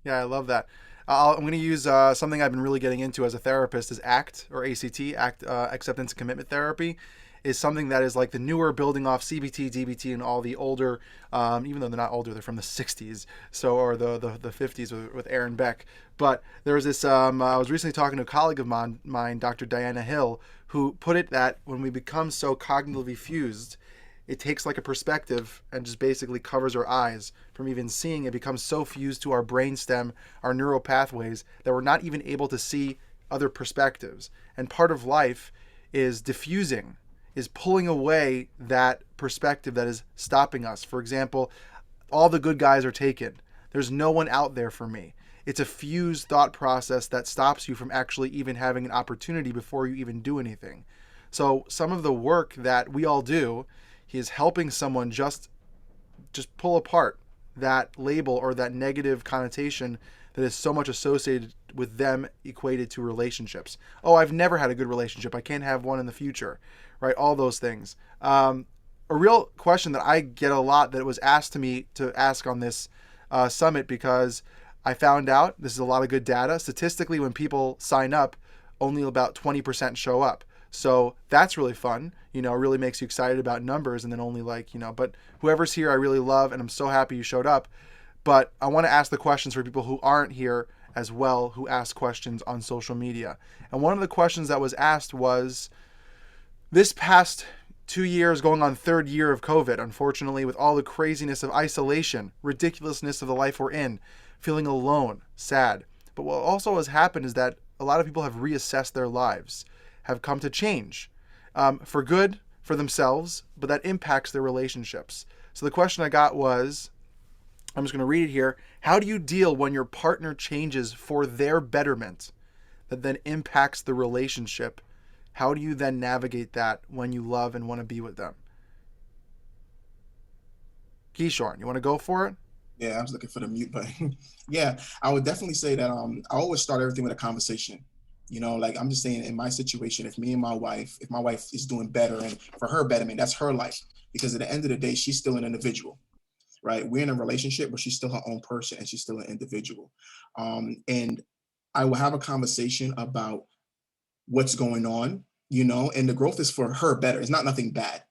Yeah, I love that. I'm going to use something I've been really getting into as a therapist is ACT, or ACT, Acceptance and Commitment Therapy. Is something that is like the newer, building off CBT, DBT, and all the older, even though they're not older, they're from the 60s, or the 50s with Aaron Beck. But there's this, I was recently talking to a colleague of mine, Dr. Diana Hill, who put it that when we become so cognitively fused, it takes like a perspective and just basically covers our eyes from even seeing. It becomes so fused to our brainstem, our neural pathways, that we're not even able to see other perspectives. And part of life is diffusing, is pulling away that perspective that is stopping us. For example, all the good guys are taken. There's no one out there for me. It's a fused thought process that stops you from actually even having an opportunity before you even do anything. So some of the work that we all do is helping someone just pull apart that label or that negative connotation that is so much associated with them equated to relationships. Oh, I've never had a good relationship. I can't have one in the future. Right, all those things. A real question that I get a lot that was asked to me to ask on this summit, because I found out, this is a lot of good data, statistically when people sign up, only about 20% show up. So that's really fun, you know, really makes you excited about numbers, and then only but whoever's here I really love, and I'm so happy you showed up. But I want to ask the questions for people who aren't here as well, who ask questions on social media. And one of the questions that was asked was, this past 2 years, going on third year of COVID, unfortunately, with all the craziness of isolation, ridiculousness of the life we're in, feeling alone, sad. But what also has happened is that a lot of people have reassessed their lives, have come to change, for good, for themselves, but that impacts their relationships. So the question I got was, I'm just going to read it here. How do you deal when your partner changes for their betterment that then impacts the relationship? How do you then navigate that when you love and want to be with them? Keishorne, you want to go for it? Yeah, I was looking for the mute button. Yeah, I would definitely say that I always start everything with a conversation. You know, like I'm just saying, in my situation, if my wife is doing better, and for her betterment, that's her life. Because at the end of the day, she's still an individual, right? We're in a relationship, but she's still her own person, and she's still an individual. And I will have a conversation about what's going on, you know, and the growth is for her better. It's not nothing bad,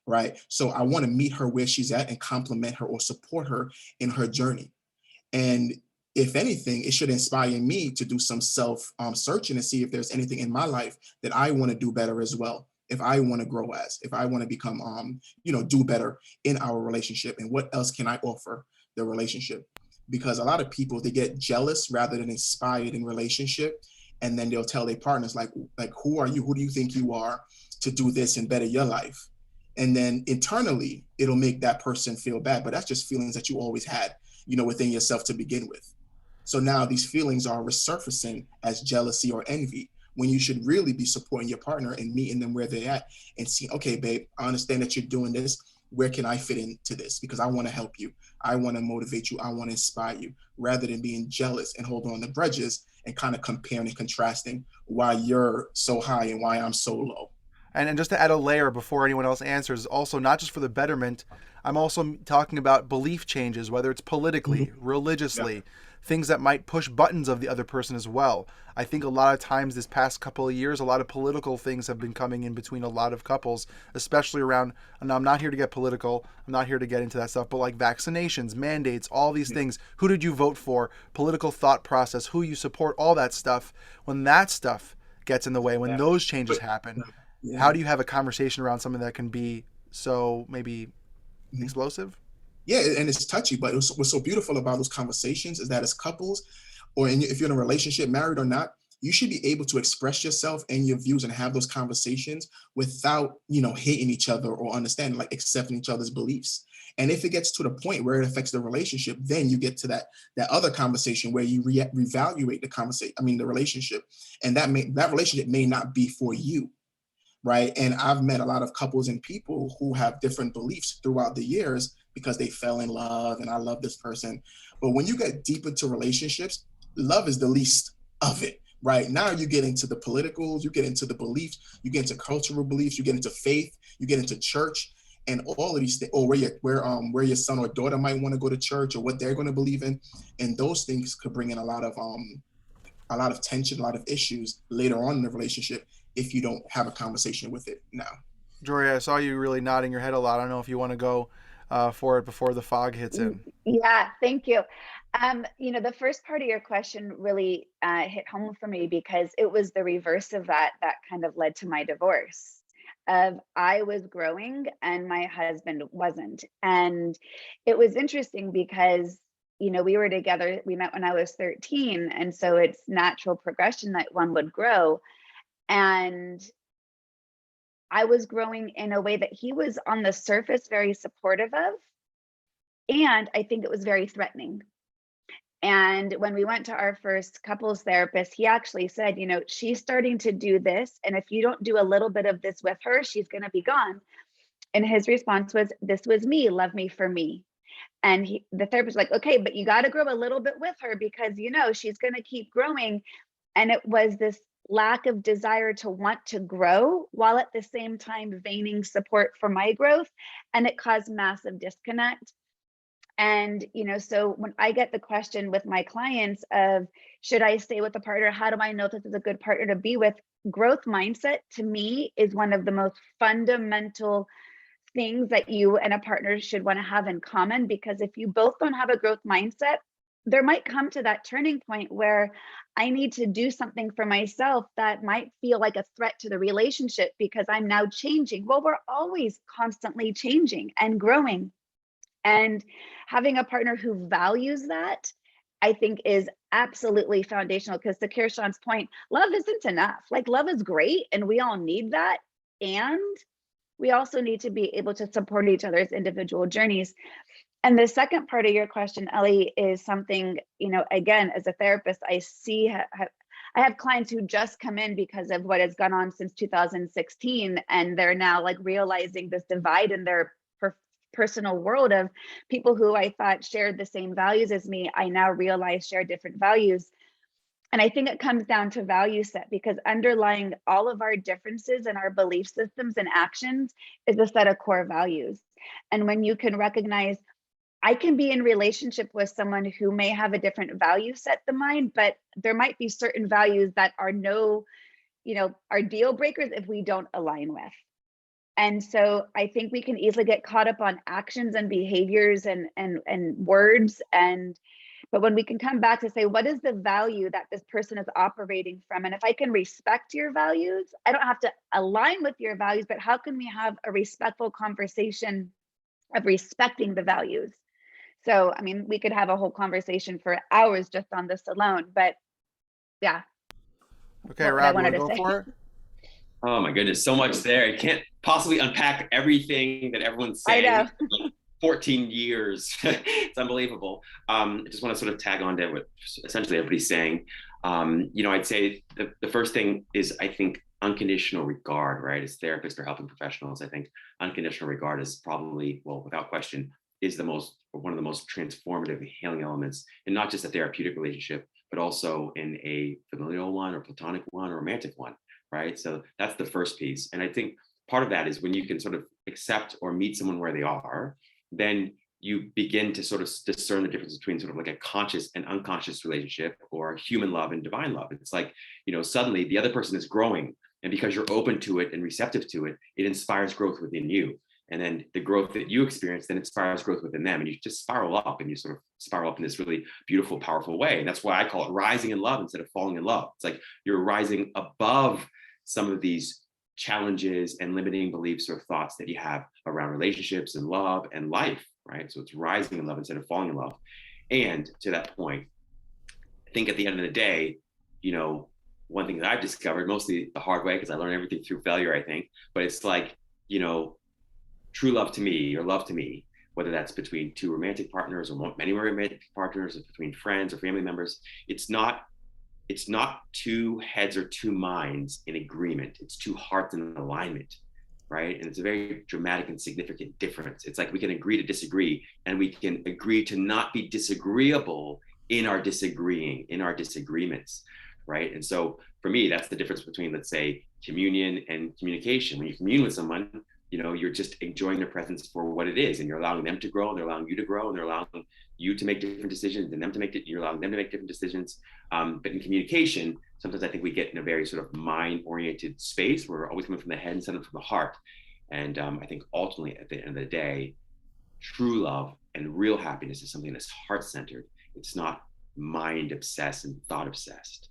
right? So I want to meet her where she's at and compliment her or support her in her journey. And if anything, it should inspire me to do some self searching and see if there's anything in my life that I want to do better as well. if I want to grow as, if I want to become, do better in our relationship, and what else can I offer the relationship? Because a lot of people, they get jealous rather than inspired in relationship. And then they'll tell their partners like, who are you? Who do you think you are to do this and better your life? And then internally, it'll make that person feel bad, but that's just feelings that you always had, within yourself to begin with. So now these feelings are resurfacing as jealousy or envy, when you should really be supporting your partner and meeting them where they're at and see, okay, babe, I understand that you're doing this. Where can I fit into this? Because I want to help you. I want to motivate you. I want to inspire you, rather than being jealous and holding on to grudges and kind of comparing and contrasting why you're so high and why I'm so low. And just to add a layer before anyone else answers, also not just for the betterment, I'm also talking about belief changes, whether it's politically, religiously, things that might push buttons of the other person as well. I think a lot of times this past couple of years, a lot of political things have been coming in between a lot of couples, especially around, and I'm not here to get political, I'm not here to get into that stuff, but like vaccinations, mandates, all these things. Who did you vote for? Political thought process, who you support, all that stuff. When that stuff gets in the way, when those changes happen, how do you have a conversation around something that can be so maybe explosive? Yeah, and it's touchy, but what's so beautiful about those conversations is that as couples, or if you're in a relationship, married or not, you should be able to express yourself and your views and have those conversations without, hating each other or understanding, like accepting each other's beliefs. And if it gets to the point where it affects the relationship, then you get to that other conversation where you reevaluate the relationship, and that relationship may not be for you. Right. And I've met a lot of couples and people who have different beliefs throughout the years because they fell in love and I love this person. But when you get deep into relationships, love is the least of it. Right. Now you get into the politicals, you get into the beliefs, you get into cultural beliefs, you get into faith, you get into church and all of these things, or where your son or daughter might want to go to church or what they're going to believe in. And those things could bring in a lot of tension, a lot of issues later on in the relationship if you don't have a conversation with it now. Joree, I saw you really nodding your head a lot. I don't know if you want to go for it before the fog hits in. Yeah, thank you. The first part of your question really hit home for me because it was the reverse of that kind of led to my divorce. I was growing and my husband wasn't. And it was interesting because we were together, we met when I was 13. And so it's natural progression that one would grow. And I was growing in a way that he was on the surface very supportive of. And I think it was very threatening. And when we went to our first couples therapist, he actually said, she's starting to do this. And if you don't do a little bit of this with her, she's going to be gone. And his response was, this was me, love me for me. And the therapist was like, okay, but you got to grow a little bit with her because, she's going to keep growing. And it was this lack of desire to want to grow while at the same time feigning support for my growth. And it caused massive disconnect. And, so when I get the question with my clients of, should I stay with a partner? How do I know if this is a good partner to be with? Growth mindset to me is one of the most fundamental things that you and a partner should want to have in common, because if you both don't have a growth mindset, there might come to that turning point where I need to do something for myself that might feel like a threat to the relationship because I'm now changing. Well, we're always constantly changing and growing. And having a partner who values that, I think, is absolutely foundational, because to Keishorne's point, love isn't enough. Like, love is great and we all need that. And we also need to be able to support each other's individual journeys. And the second part of your question, Ellie, is something, again, as a therapist, I see, I have clients who just come in because of what has gone on since 2016. And they're now like realizing this divide in their personal world of people who I thought shared the same values as me. I now realize share different values. And I think it comes down to value set, because underlying all of our differences and our belief systems and actions is a set of core values. And when you can recognize, I can be in relationship with someone who may have a different value set than mine, but there might be certain values that are are deal breakers if we don't align with. And so I think we can easily get caught up on actions and behaviors and words. And But when we can come back to say, what is the value that this person is operating from? And if I can respect your values, I don't have to align with your values, but how can we have a respectful conversation of respecting the values? So, I mean, we could have a whole conversation for hours just on this alone, but yeah. Okay, Rob, you want to go for it? Oh my goodness, so much there. I can't possibly unpack everything that everyone's saying. I know. 14 years. It's unbelievable. I just want to sort of tag on to what essentially everybody's saying. I'd say the first thing is, I think, unconditional regard, right? As therapists or helping professionals, I think unconditional regard is probably, well, without question, is one of the most transformative healing elements, and not just a therapeutic relationship, but also in a familial one or platonic one or romantic one, right? So that's the first piece. And I think part of that is when you can sort of accept or meet someone where they are, then you begin to sort of discern the difference between sort of like a conscious and unconscious relationship, or human love and divine love. It's like, suddenly the other person is growing, and because you're open to it and receptive to it, it inspires growth within you. And then the growth that you experience then inspires growth within them. And you just spiral up, and you sort of spiral up in this really beautiful, powerful way. And that's why I call it rising in love instead of falling in love. It's like you're rising above some of these challenges and limiting beliefs or thoughts that you have around relationships and love and life, right? So it's rising in love instead of falling in love. And to that point, I think at the end of the day, one thing that I've discovered, mostly the hard way, because I learned everything through failure, I think, but it's like, true love to me, or love to me, whether that's between two romantic partners or many romantic partners, or between friends or family members, it's not two heads or two minds in agreement. It's two hearts in alignment, right? And it's a very dramatic and significant difference. It's like we can agree to disagree, and we can agree to not be disagreeable in our disagreeing, in our disagreements, right? And so for me, that's the difference between, let's say, communion and communication. When you commune with someone, you're just enjoying their presence for what it is, and you're allowing them to grow, and they're allowing you to grow, and they're allowing you to make different decisions, and you're allowing them to make different decisions. But in communication, sometimes I think we get in a very sort of mind-oriented space where we're always coming from the head instead of from the heart. And I think ultimately, at the end of the day, true love and real happiness is something that's heart-centered. It's not mind-obsessed and thought-obsessed.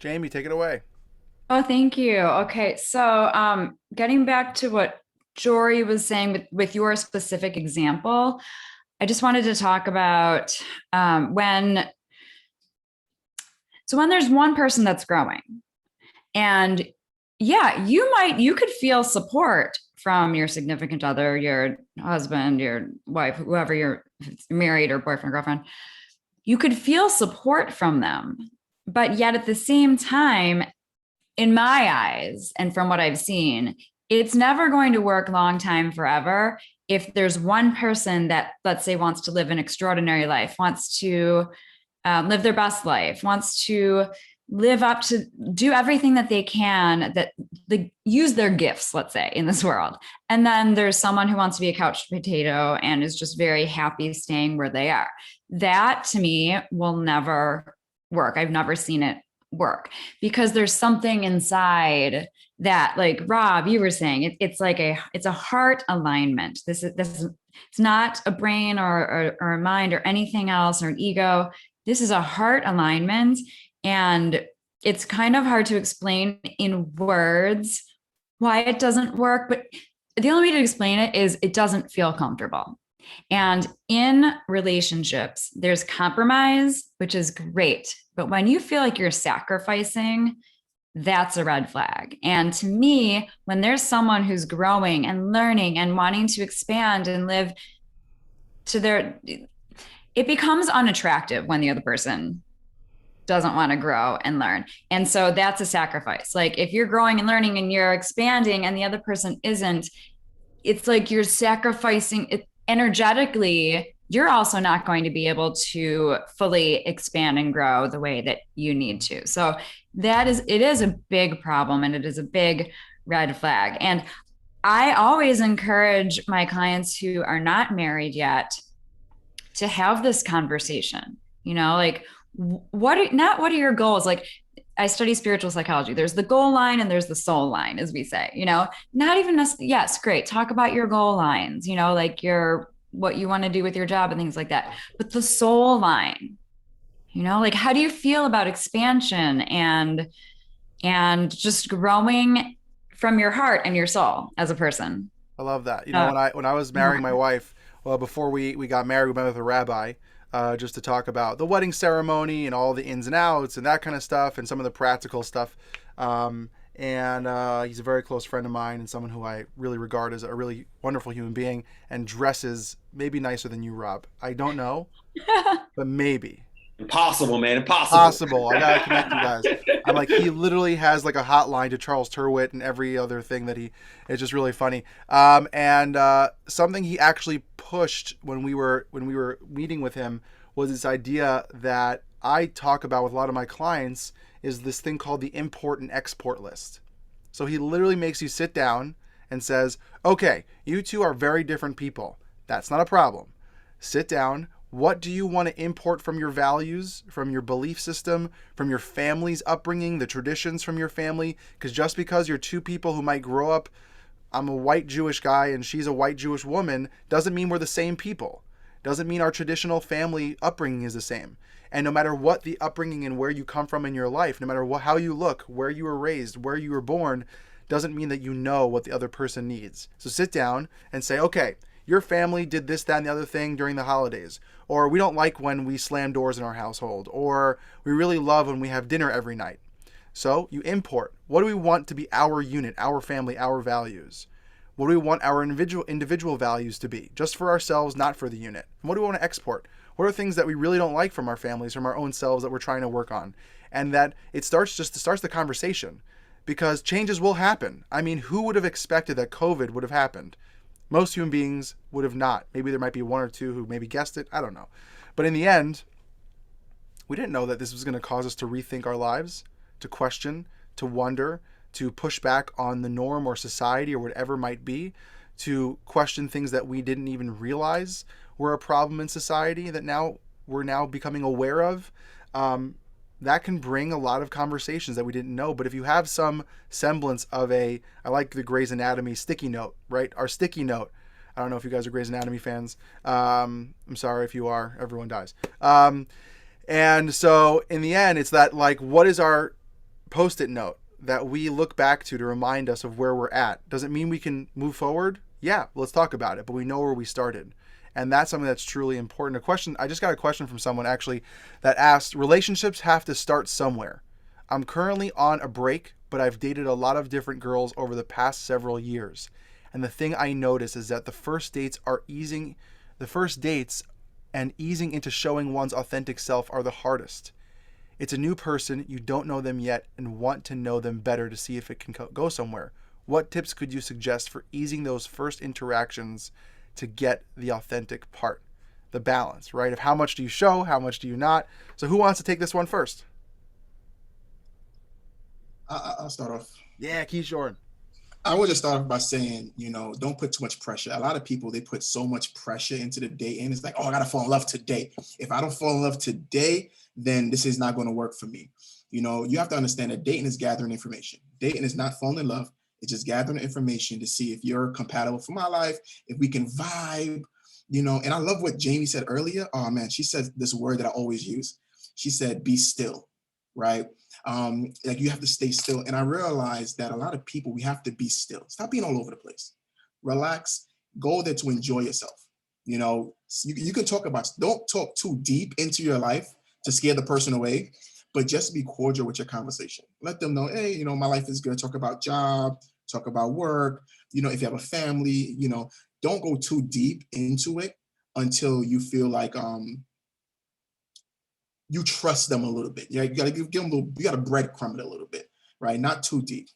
Jaime, take it away. Oh, thank you. Okay, so getting back to what Joree was saying with your specific example, I just wanted to talk about when there's one person that's growing, and yeah, you could feel support from your significant other, your husband, your wife, whoever you're married, or boyfriend, girlfriend, you could feel support from them. But yet at the same time, in my eyes, and from what I've seen, it's never going to work long time forever if there's one person that, let's say, wants to live an extraordinary life, wants to live their best life, wants to live up to do everything that they can, that they use their gifts, let's say, in this world. And then there's someone who wants to be a couch potato and is just very happy staying where they are. That to me will never work. I've never seen it work, because there's something inside that, like Rob, you were saying, it's a heart alignment. This is it's not a brain or a mind or anything else, or an ego. This is a heart alignment, and it's kind of hard to explain in words why it doesn't work, but the only way to explain it is it doesn't feel comfortable. And in relationships, there's compromise, which is great. But when you feel like you're sacrificing, that's a red flag. And to me, when there's someone who's growing and learning and wanting to expand and live to it becomes unattractive when the other person doesn't want to grow and learn. And so that's a sacrifice. Like if you're growing and learning and you're expanding and the other person isn't, it's like you're sacrificing it energetically. You're also not going to be able to fully expand and grow the way that you need to. So it is a big problem, and it is a big red flag. And I always encourage my clients who are not married yet to have this conversation, like what are your goals? Like I study spiritual psychology. There's the goal line and there's the soul line, as we say, not even, yes, great. Talk about your goal lines, like what you want to do with your job and things like that. But the soul line, You know, like, how do you feel about expansion and just growing from your heart and your soul as a person? I love that. Uh, When I was yeah. marrying my wife, well, before we got married, we met with a rabbi just to talk about the wedding ceremony and all the ins and outs and that kind of stuff and some of the practical stuff. And he's a very close friend of mine and someone who I really regard as a really wonderful human being and dresses maybe nicer than you, Rob. I don't know, but maybe. Impossible, man. Impossible. Possible. I gotta connect you guys. I'm like, he literally has like a hotline to Charles Turwitt and every other thing that he. It's just really funny. And something he actually pushed when we were meeting with him was this idea that I talk about with a lot of my clients is this thing called the import and export list. So he literally makes you sit down and says, "Okay, you two are very different people. That's not a problem. Sit down. What do you want to import from your values, from your belief system, from your family's upbringing, the traditions from your family? Because just because you're two people who might grow up, I'm a white Jewish guy and she's a white Jewish woman, doesn't mean we're the same people. Doesn't mean our traditional family upbringing is the same. And no matter what the upbringing and where you come from in your life, no matter how you look, where you were raised, where you were born, doesn't mean that you know what the other person needs. So sit down and say, okay, your family did this, that, and the other thing during the holidays. Or we don't like when we slam doors in our household. Or we really love when we have dinner every night. So you import. What do we want to be our unit, our family, our values? What do we want our individual values to be? Just for ourselves, not for the unit. And what do we want to export? What are things that we really don't like from our families, from our own selves that we're trying to work on? And that it starts the conversation. Because changes will happen. I mean, who would have expected that COVID would have happened? Most human beings would have not. Maybe there might be one or two who maybe guessed it. I don't know. But in the end, we didn't know that this was going to cause us to rethink our lives, to question, to wonder, to push back on the norm or society or whatever it might be, to question things that we didn't even realize were a problem in society that we're now becoming aware of. That can bring a lot of conversations that we didn't know. But if you have some semblance of I like the Grey's Anatomy sticky note, right? Our sticky note. I don't know if you guys are Grey's Anatomy fans. I'm sorry if you are. Everyone dies. And so in the end, it's that like, what is our Post-it note that we look back to remind us of where we're at? Does it mean we can move forward? Yeah, let's talk about it. But we know where we started. And that's something that's truly important. I just got a question from someone actually that asked, relationships have to start somewhere. I'm currently on a break, but I've dated a lot of different girls over the past several years. And the thing I notice is that the first dates and easing into showing one's authentic self are the hardest. It's a new person, you don't know them yet, and want to know them better to see if it can go somewhere. What tips could you suggest for easing those first interactions to get the authentic part? The balance, right? Of how much do you show, how much do you not? So who wants to take this one first? I'll start off. Yeah, Keishorne. I would just start off by saying, don't put too much pressure. A lot of people, they put so much pressure into the date, and it's like, oh, I got to fall in love today. If I don't fall in love today, then this is not going to work for me. You have to understand that dating is gathering information. Dating is not falling in love. It's just gathering information to see if you're compatible for my life, if we can vibe, and I love what Jamie said earlier. Oh man, she said this word that I always use. She said, be still, right? Like you have to stay still. And I realized that a lot of people, we have to be still. Stop being all over the place. Relax, go there to enjoy yourself. You can talk about, don't talk too deep into your life to scare the person away, but just be cordial with your conversation. Let them know, hey, my life is good. Talk about job, talk about work. If you have a family, don't go too deep into it until you feel like you trust them a little bit. Yeah, you gotta give them you gotta breadcrumb it a little bit, right? Not too deep.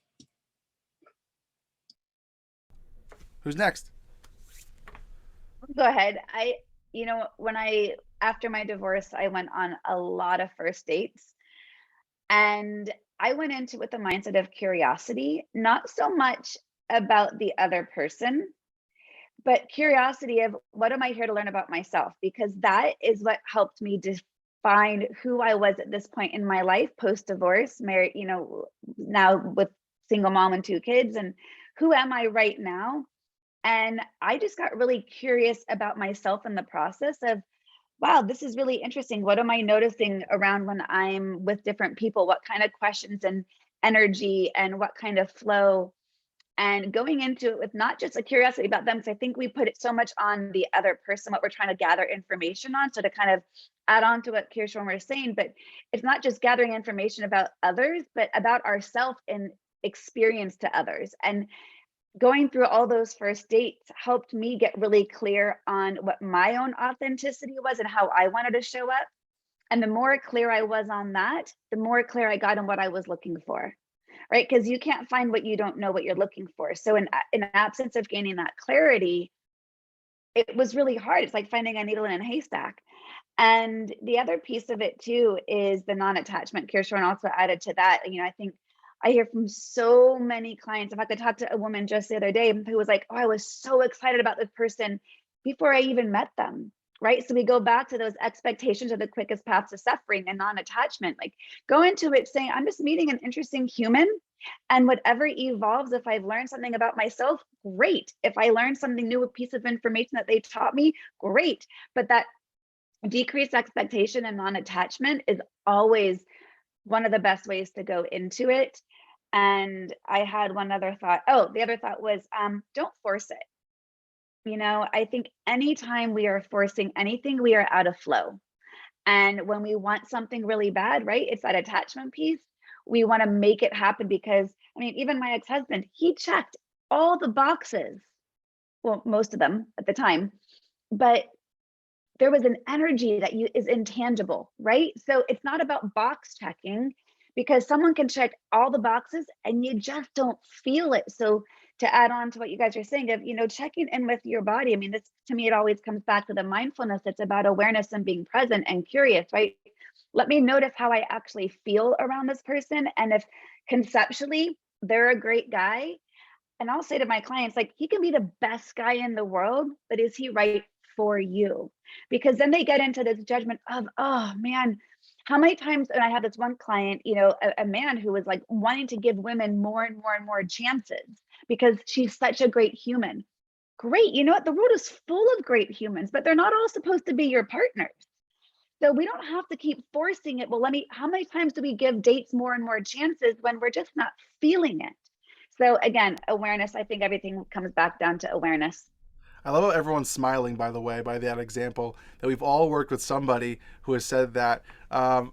Who's next? Go ahead. After my divorce, I went on a lot of first dates, and I went into it with the mindset of curiosity, not so much about the other person, but curiosity of what am I here to learn about myself? Because that is what helped me define who I was at this point in my life, post-divorce, married, now with single mom and 2 kids, and who am I right now? And I just got really curious about myself in the process of wow, this is really interesting. What am I noticing around when I'm with different people? What kind of questions and energy and what kind of flow? And going into it with not just a curiosity about them, because I think we put it so much on the other person, what we're trying to gather information on. So to kind of add on to what Keishorne was saying, but it's not just gathering information about others, but about ourselves and experience to others. And going through all those first dates helped me get really clear on what my own authenticity was and how I wanted to show up. And the more clear I was on that, the more clear I got on what I was looking for, right? Because you can't find what you don't know what you're looking for. So in absence of gaining that clarity, it was really hard. It's like finding a needle in a haystack. And the other piece of it too is the non-attachment. Keishorne also added to that. You know, I think I hear from so many clients. In fact, I talked to a woman just the other day who was like, oh, I was so excited about this person before I even met them. Right. So we go back to those expectations of the quickest path to suffering and non-attachment. Like go into it saying, I'm just meeting an interesting human. And whatever evolves, if I've learned something about myself, great. If I learned something new, a piece of information that they taught me, great. But that decreased expectation and non-attachment is always one of the best ways to go into it. And I had one other thought. Oh, the other thought was don't force it. You know, I think anytime we are forcing anything, we are out of flow. And when we want something really bad, right? It's that attachment piece. We want to make it happen because, I mean, even my ex-husband, he checked all the boxes. Well, most of them at the time, but there was an energy that is intangible, right? So it's not about box checking because someone can check all the boxes and you just don't feel it. So to add on to what you guys are saying of, you know, checking in with your body. I mean, this to me, it always comes back to the mindfulness. It's about awareness and being present and curious, right? Let me notice how I actually feel around this person. And if conceptually they're a great guy, and I'll say to my clients, like, he can be the best guy in the world, but is he right for you? Because then they get into this judgment of, oh man, how many times, and I had this one client, you know, a man who was like wanting to give women more and more and more chances because she's such a great human. Great, you know what? The world is full of great humans, but they're not all supposed to be your partners. So we don't have to keep forcing it. Well, how many times do we give dates more and more chances when we're just not feeling it? So again, awareness, I think everything comes back down to awareness. I love how everyone's smiling, by the way, by that example, that we've all worked with somebody who has said that,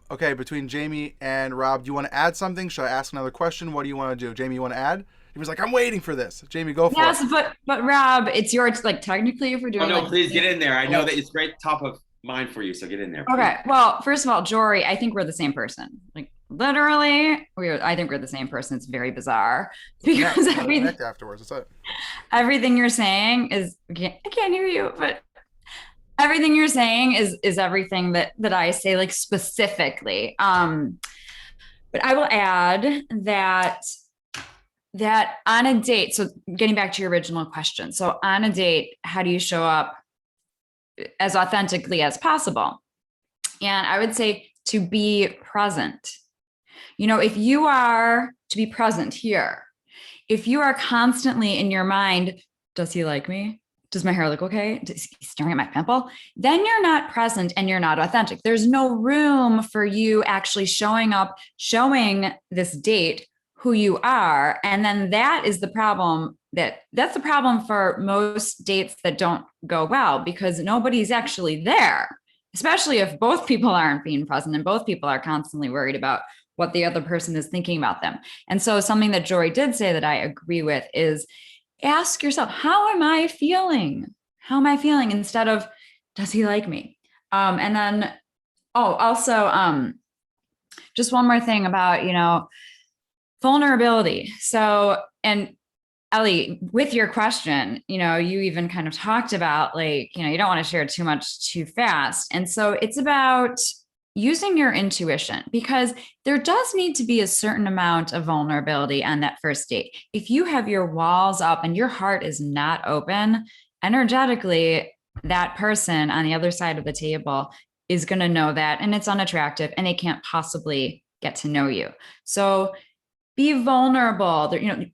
okay, between Jaime and Rob, do you want to add something? Should I ask another question? What do you want to do? Jaime, you want to add? He was like, I'm waiting for this. Jaime, go for it. Yes, but Rob, it's yours. Like technically, if we're doing, no, like, please get in there. I know that it's great top of mind for you, so get in there. Okay. Well, first of all, Joree, I think we're the same person. Like literally, I think we're the same person. It's very bizarre because connect afterwards. That's it. Everything you're saying is, I can't hear you, but everything you're saying is everything that I say, like specifically. But I will add that on a date, so getting back to your original question. So on a date, how do you show up as authentically as possible? And I would say to be present. You know, if you are to be present here, if you are constantly in your mind, does he like me? Does my hair look okay? Is he staring at my pimple? Then you're not present and you're not authentic. There's no room for you actually showing up, showing this date who you are. And then that is the problem. That's the problem for most dates that don't go well, because nobody's actually there, especially if both people aren't being present and both people are constantly worried about what the other person is thinking about them. And so something that Joree did say that I agree with is ask yourself, how am I feeling? How am I feeling? Instead of, does he like me? And then, also, just one more thing about, you know, vulnerability. So, and Ellie, with your question, you know, you even kind of talked about, like, you know, you don't want to share too much too fast. And so it's about using your intuition, because there does need to be a certain amount of vulnerability on that first date. If you have your walls up and your heart is not open, energetically, that person on the other side of the table is going to know that, and it's unattractive and they can't possibly get to know you. So be vulnerable, you know,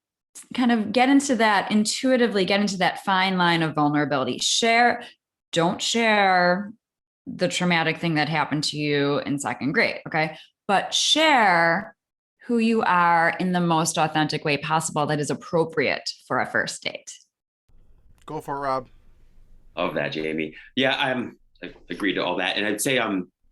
kind of get into that intuitively, get into that fine line of vulnerability. Share, don't share the traumatic thing that happened to you in second grade. Okay. But share who you are in the most authentic way possible that is appropriate for a first date. Go for it, Rob. Love that, Jamie. Yeah, I agree to all that. And I'd say,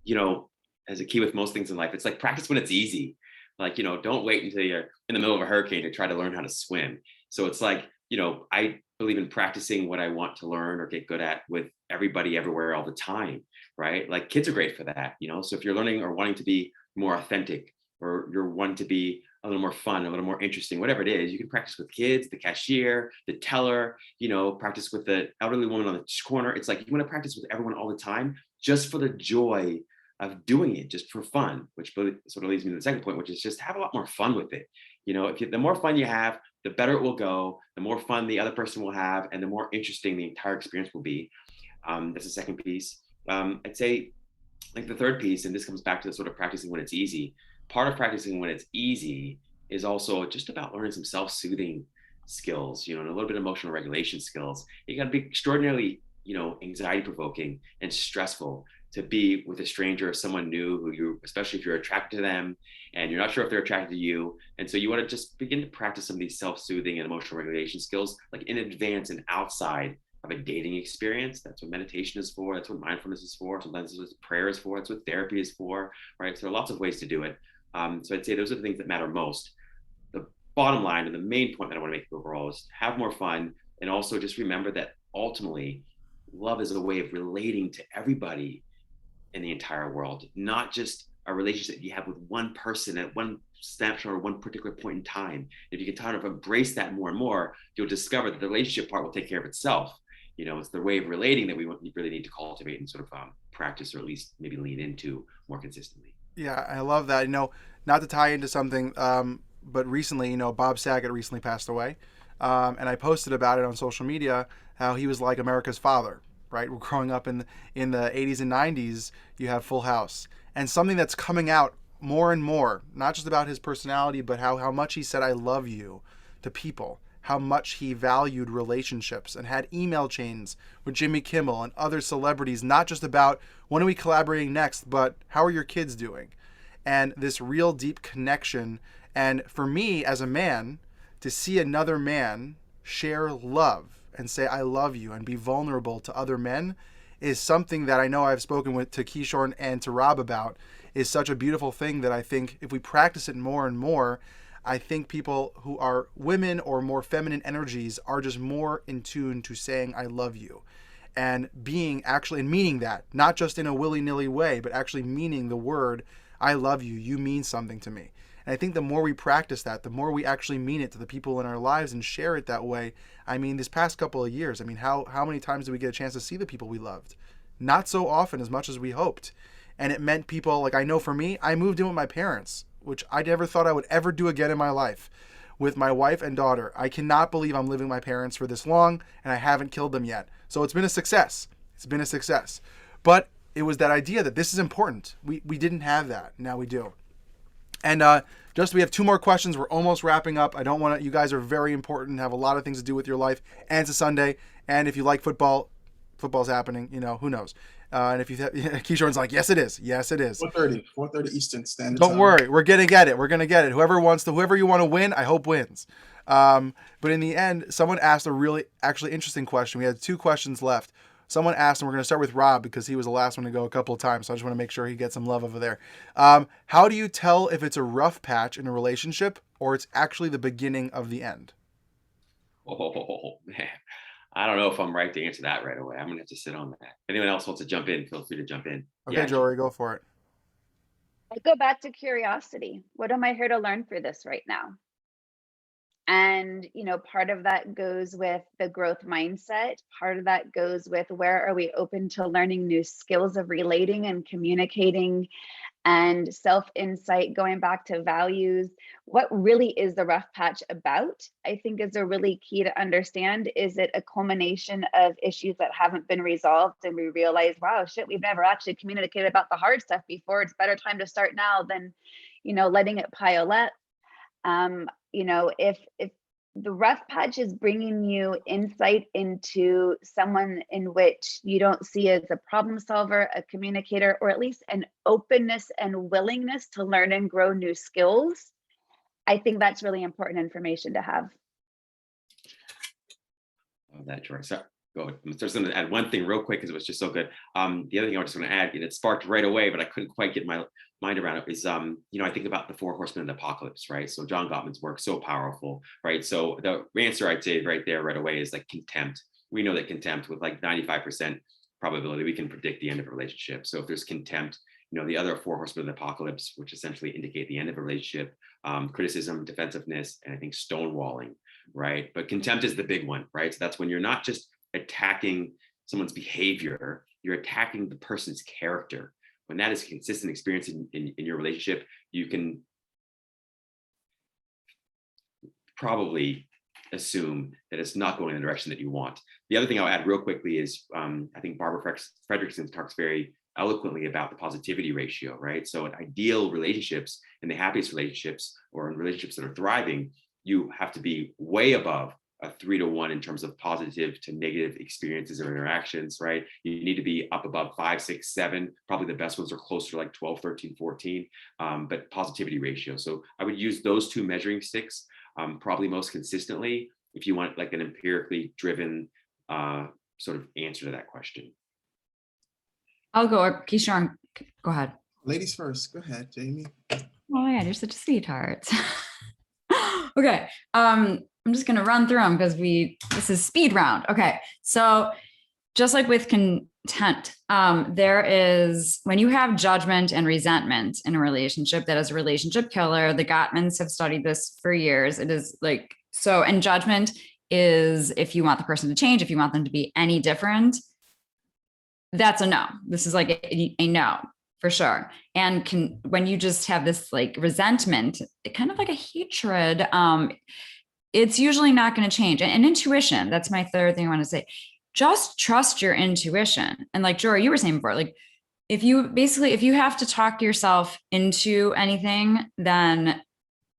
you know, as a key with most things in life, it's like practice when it's easy. Like, you know, don't wait until you're in the middle of a hurricane to try to learn how to swim. So it's like, you know, I believe in practicing what I want to learn or get good at with everybody everywhere all the time, right? Like kids are great for that, you know? So if you're learning or wanting to be more authentic, or you're wanting to be a little more fun, a little more interesting, whatever it is, you can practice with kids, the cashier, the teller, you know, practice with the elderly woman on the corner. It's like you want to practice with everyone all the time just for the joy of doing it, just for fun, which sort of leads me to the second point, which is just have a lot more fun with it. You know, the more fun you have, the better it will go, the more fun the other person will have, and the more interesting the entire experience will be. That's the second piece. I'd say like the third piece, and this comes back to the sort of practicing when it's easy. Part of practicing when it's easy is also just about learning some self-soothing skills, you know, and a little bit of emotional regulation skills. You got to be extraordinarily, you know, anxiety provoking and stressful to be with a stranger or someone new who you, especially if you're attracted to them and you're not sure if they're attracted to you. And so you want to just begin to practice some of these self-soothing and emotional regulation skills, like in advance and outside of a dating experience. That's what meditation is for. That's what mindfulness is for. Sometimes that's what prayer is for. That's what therapy is for, right? So there are lots of ways to do it. So I'd say those are the things that matter most. The bottom line and the main point that I want to make overall is have more fun, and also just remember that ultimately love is a way of relating to everybody in the entire world, not just a relationship you have with one person at one snapshot or one particular point in time. If you can kind of embrace that more and more, you'll discover that the relationship part will take care of itself. You know, it's the way of relating that we really need to cultivate and sort of practice, or at least maybe lean into more consistently. Yeah, I love that. You know, not to tie into something, but recently, you know, Bob Saget recently passed away, and I posted about it on social media how he was like America's father. Right, we're growing up in the 80s and 90s. You have Full House, and something that's coming out more and more, not just about his personality, but how much he said "I love you" to people, how much he valued relationships, and had email chains with Jimmy Kimmel and other celebrities, not just about when are we collaborating next, but how are your kids doing, and this real deep connection. And for me as a man, to see another man share love and say I love you and be vulnerable to other men is something that I know I've spoken to Keishorne and to Rob about, is such a beautiful thing that I think if we practice it more and more, I think people who are women or more feminine energies are just more in tune to saying I love you and being actually and meaning that, not just in a willy-nilly way, but actually meaning the word I love you, you mean something to me. And I think the more we practice that, the more we actually mean it to the people in our lives and share it that way. I mean, this past couple of years, I mean, how many times did we get a chance to see the people we loved? Not so often as much as we hoped. And it meant people, like I know for me, I moved in with my parents, which I never thought I would ever do again in my life, with my wife and daughter. I cannot believe I'm living with my parents for this long and I haven't killed them yet. So it's been a success. It's been a success. But it was that idea that this is important. We didn't have that. Now we do. And just we have two more questions. We're almost wrapping up. I don't want to, you guys are very important, have a lot of things to do with your life. And it's a Sunday. And if you like football, football's happening, you know, who knows? And if you, Keishorne's like, yes, it is. Yes, it is. 4:30 Eastern Standard Don't Time. worry. We're going to get it. We're going to get it. Whoever you want to win, I hope wins. But in the end, someone asked a really actually interesting question. We had two questions left. Someone asked, and we're going to start with Rob because he was the last one to go a couple of times. So I just want to make sure he gets some love over there. How do you tell if it's a rough patch in a relationship or it's actually the beginning of the end? Oh, man. I don't know if I'm right to answer that right away. I'm going to have to sit on that. If anyone else wants to jump in, feel free to jump in. Okay, Yeah. Joree, go for it. I go back to curiosity. What am I here to learn for this right now? And, you know, part of that goes with the growth mindset. Part of that goes with where are we open to learning new skills of relating and communicating and self-insight, going back to values. What really is the rough patch about? I think is a really key to understand. Is it a culmination of issues that haven't been resolved and we realize, wow, shit, we've never actually communicated about the hard stuff before. It's better time to start now than, you know, letting it pile up. You know, if the rough patch is bringing you insight into someone in which you don't see as a problem solver, a communicator, or at least an openness and willingness to learn and grow new skills. I think that's really important information to have. Oh, that Joree. So go ahead. I'm just going to add one thing real quick because it was just so good. The other thing I just want to add, and it sparked right away, but I couldn't quite get my mind around it, is I think about the 4 horsemen of the apocalypse, right? So John Gottman's work, so powerful, right? So the answer I'd say right there, right away, is like contempt. We know that contempt, with like 95% probability, we can predict the end of a relationship. So if there's contempt, the other 4 horsemen of the apocalypse, which essentially indicate the end of a relationship, criticism, defensiveness, and I think stonewalling, right? But contempt is the big one, right? So that's when you're not just attacking someone's behavior, you're attacking the person's character. When that is a consistent experience in your relationship, you can probably assume that it's not going in the direction that you want. The other thing I'll add real quickly is I think Barbara Fredrickson talks very eloquently about the positivity ratio, right? So in ideal relationships, in the happiest relationships, or in relationships that are thriving, you have to be way above a 3-to-1 in terms of positive to negative experiences or interactions, right? You need to be up above 5, 6, 7. Probably the best ones are closer to like 12, 13, 14, but positivity ratio. So I would use those 2 measuring sticks probably most consistently if you want like an empirically driven sort of answer to that question. I'll go. Keishorne, go ahead. Ladies first. Go ahead, Jaime. Oh yeah, you're such a sweetheart. Okay. I'm just going to run through them because this is speed round. Okay. So just like with content, there is, when you have judgment and resentment in a relationship, that is a relationship killer. The Gottmans have studied this for years. It is like, so, and judgment is if you want the person to change, if you want them to be any different, that's a no. This is like a no for sure. And when you just have this like resentment, kind of like a hatred, it's usually not going to change. And intuition, that's my third thing I want to say. Just trust your intuition. And like Joree, you were saying before, like if you have to talk yourself into anything, then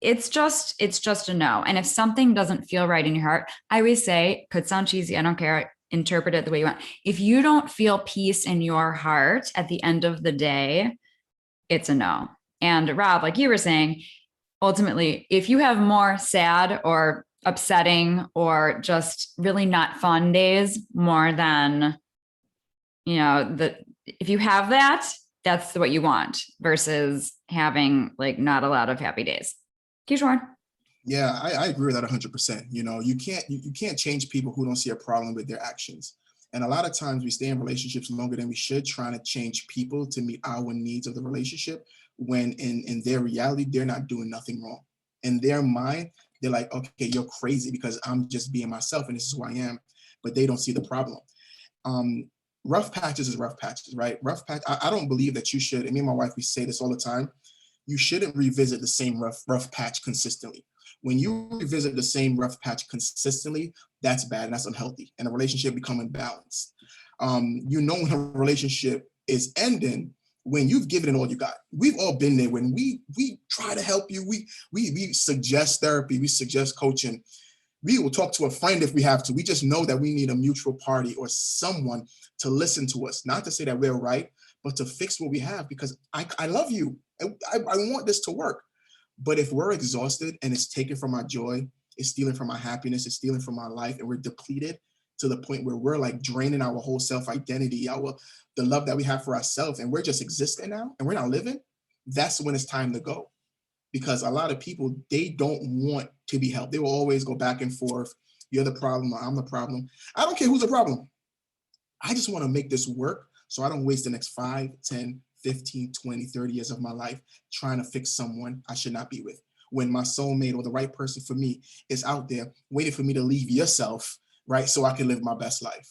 it's just a no. And if something doesn't feel right in your heart, I always say, could sound cheesy, I don't care, interpret it the way you want. If you don't feel peace in your heart at the end of the day, it's a no. And Rob, like you were saying, ultimately, if you have more sad or upsetting or just really not fun days more than, if you have that, that's what you want versus having like not a lot of happy days. Keishorne. Yeah, I agree with that 100%. You can't change people who don't see a problem with their actions. And a lot of times we stay in relationships longer than we should, trying to change people to meet our needs of the relationship, when in their reality, they're not doing nothing wrong. In their mind, they're like, okay, you're crazy because I'm just being myself and this is who I am, but they don't see the problem. Rough patches is rough patches, right? Rough patch. I don't believe that you should, and me and my wife, we say this all the time, you shouldn't revisit the same rough patch consistently. When you revisit the same rough patch consistently, that's bad and that's unhealthy, and a relationship become imbalanced. When a relationship is ending, when you've given it all you got. We've all been there when we try to help you. We suggest therapy, we suggest coaching. We will talk to a friend if we have to. We just know that we need a mutual party or someone to listen to us, not to say that we're right, but to fix what we have, because I love you. I want this to work. But if we're exhausted and it's taken from our joy, it's stealing from our happiness, it's stealing from our life, and we're depleted to the point where we're like draining our whole self-identity, the love that we have for ourselves, and we're just existing now and we're not living, that's when it's time to go. Because a lot of people, they don't want to be helped. They will always go back and forth. You're the problem, or I'm the problem. I don't care who's the problem. I just want to make this work so I don't waste the next 5, 10, 15, 20, 30 years of my life trying to fix someone I should not be with, when my soulmate or the right person for me is out there waiting for me to leave yourself, right? So I can live my best life.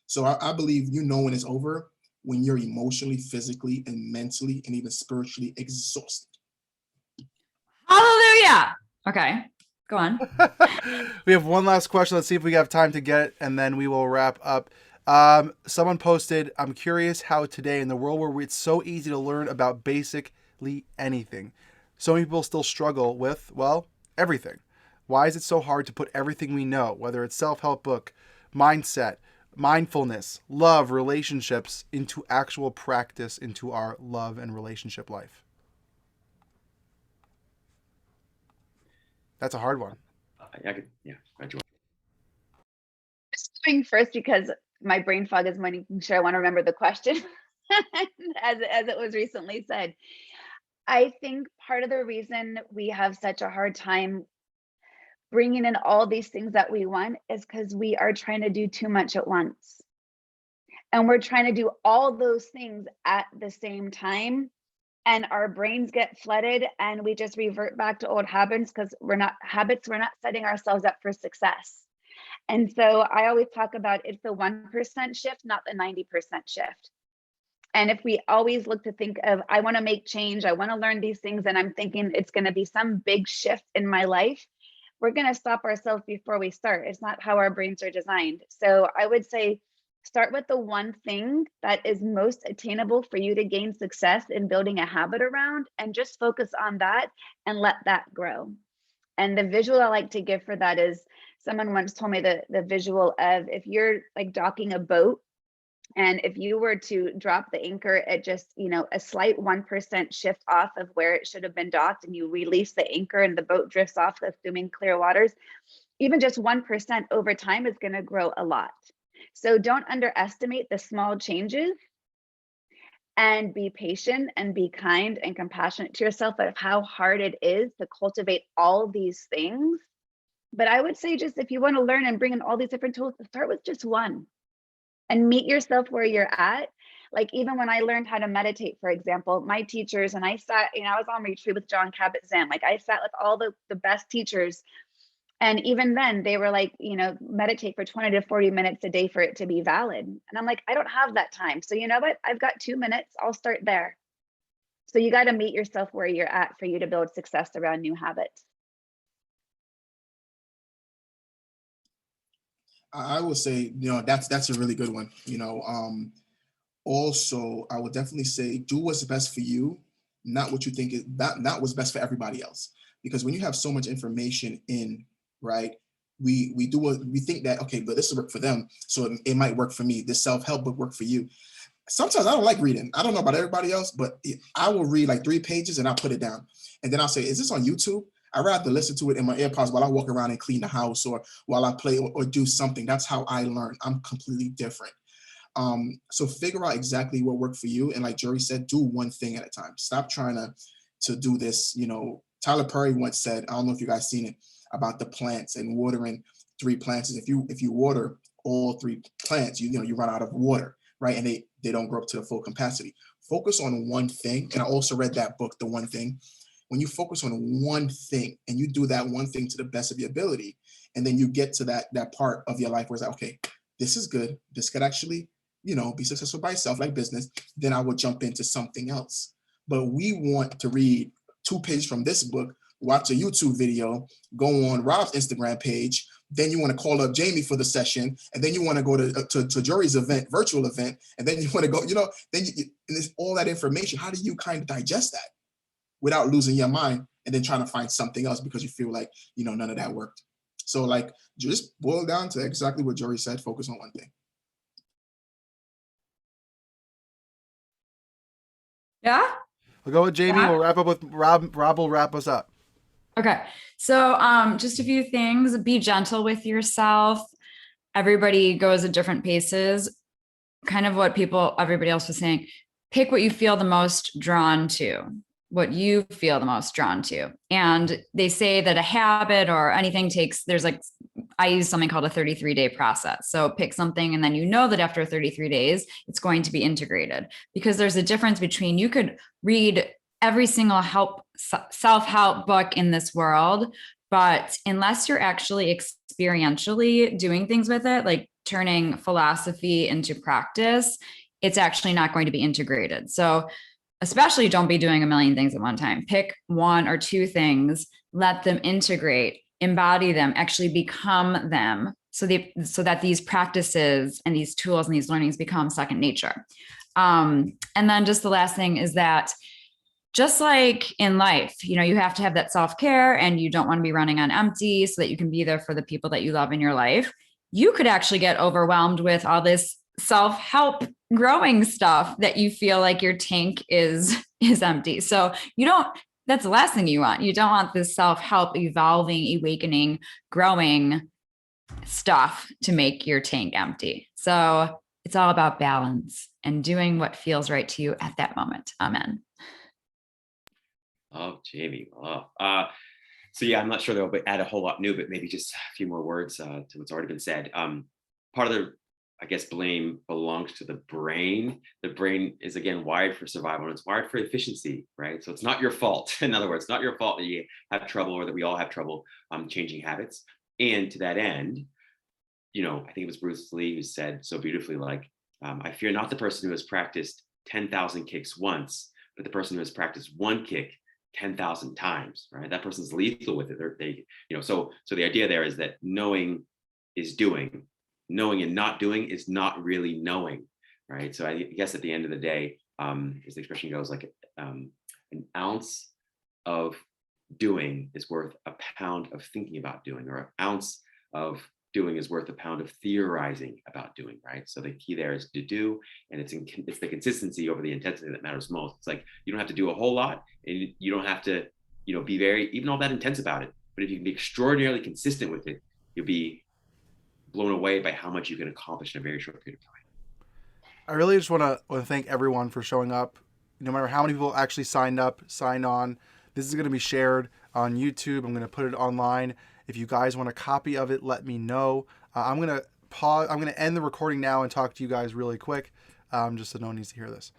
So I believe when it's over, when you're emotionally, physically, and mentally, and even spiritually exhausted. Hallelujah. Okay, go on. We have one last question. Let's see if we have time to get it, and then we will wrap up. Someone posted, I'm curious how today, in the world where it's so easy to learn about basically anything, so many people still struggle with, well, everything. Why is it so hard to put everything we know, whether it's self-help book, mindset, mindfulness, love, relationships, into actual practice into our love and relationship life? That's a hard one. I could, yeah. Just going first because my brain fog is making sure I want to remember the question as it was recently said. I think part of the reason we have such a hard time bringing in all these things that we want is because we are trying to do too much at once. And we're trying to do all those things at the same time. And our brains get flooded and we just revert back to old habits because we're not setting ourselves up for success. And so I always talk about it's the 1% shift, not the 90% shift. And if we always look to think of, I want to make change, I want to learn these things, and I'm thinking it's going to be some big shift in my life, we're going to stop ourselves before we start. It's not how our brains are designed. So I would say, start with the one thing that is most attainable for you to gain success in building a habit around, and just focus on that and let that grow. And the visual I like to give for that is, someone once told me the visual of, if you're like docking a boat, and if you were to drop the anchor at just, a slight 1% shift off of where it should have been docked, and you release the anchor and the boat drifts off, assuming clear waters, even just 1% over time is going to grow a lot. So don't underestimate the small changes, and be patient and be kind and compassionate to yourself of how hard it is to cultivate all these things. But I would say, just if you want to learn and bring in all these different tools, start with just one and meet yourself where you're at. Like, even when I learned how to meditate, for example, my teachers, and I sat, I was on retreat with John Kabat-Zinn. Like, I sat with all the best teachers. And even then they were like, meditate for 20 to 40 minutes a day for it to be valid. And I'm like, I don't have that time. So you know what? I've got 2 minutes. I'll start there. So you got to meet yourself where you're at for you to build success around new habits. I will say, that's a really good one. Also, I would definitely say, do what's best for you, not what you think is not what's best for everybody else. Because when you have so much information in, right, we think that, okay, but this will work for them, so it might work for me. This self-help book work for you. Sometimes I don't like reading. I don't know about everybody else, but I will read like 3 pages and I'll put it down. And then I'll say, is this on YouTube? I'd rather listen to it in my AirPods while I walk around and clean the house, or while I play or do something. That's how I learn. I'm completely different. So figure out exactly what worked for you. And like Joree said, do one thing at a time. Stop trying to do this. Tyler Perry once said, I don't know if you guys seen it, about the plants and watering 3 plants. If you water all 3 plants, you run out of water, right? And they don't grow up to the full capacity. Focus on one thing. And I also read that book, The One Thing. When you focus on one thing and you do that one thing to the best of your ability, and then you get to that part of your life where it's like, okay, this is good. This could actually, be successful by itself, like business. Then I would jump into something else. But we want to read 2 pages from this book, watch a YouTube video, go on Rob's Instagram page. Then you want to call up Jaime for the session, and then you want to go to Joree's event, virtual event, and then you want to go, then and there's all that information. How do you kind of digest that without losing your mind and then trying to find something else because you feel like, none of that worked? So like, just boil down to exactly what Joree said, focus on one thing. Yeah. We'll go with Jaime. Yeah. We'll wrap up with Rob. Rob will wrap us up. Okay. So just a few things. Be gentle with yourself. Everybody goes at different paces. Kind of what everybody else was saying. Pick what you feel the most drawn to. What you feel the most drawn to. And they say that a habit or anything I use something called a 33-day process. So pick something, and then that after 33 days, it's going to be integrated, because there's a difference between, you could read every single self-help book in this world, but unless you're actually experientially doing things with it, like turning philosophy into practice, it's actually not going to be integrated. So especially don't be doing a million things at one time. Pick 1 or 2 things, let them integrate, embody them, actually become them, so that these practices and these tools and these learnings become second nature. And then just the last thing is that just like in life, you have to have that self-care, and you don't want to be running on empty so that you can be there for the people that you love in your life. You could actually get overwhelmed with all this self-help growing stuff that you feel like your tank is empty. So that's the last thing you want. You don't want this self-help, evolving, awakening, growing stuff to make your tank empty. So it's all about balance and doing what feels right to you at that moment. Amen. Oh, Jamie. Oh. So yeah, I'm not sure they'll add a whole lot new, but maybe just a few more words to what's already been said. Part of the, I guess, blame belongs to the brain. The brain is, again, wired for survival, and it's wired for efficiency, right? So it's not your fault. In other words, it's not your fault that you have trouble, or that we all have trouble changing habits. And to that end, I think it was Bruce Lee who said so beautifully, like, I fear not the person who has practiced 10,000 kicks once, but the person who has practiced one kick 10,000 times, right? That person's lethal with it. So the idea there is that knowing is doing. Knowing and not doing is not really knowing, right? So I guess at the end of the day, as the expression goes, like an ounce of doing is worth a pound of thinking about doing, or an ounce of doing is worth a pound of theorizing about doing, right? So the key there is to do, and it's the consistency over the intensity that matters most. It's like you don't have to do a whole lot, and you don't have to, be very even all that intense about it. But if you can be extraordinarily consistent with it, you'll be blown away by how much you can accomplish in a very short period of time. I really just want to thank everyone for showing up. No matter how many people actually signed on. This is going to be shared on YouTube. I'm going to put it online. If you guys want a copy of it, let me know. I'm going to pause. I'm going to end the recording now and talk to you guys really quick, just so no one needs to hear this.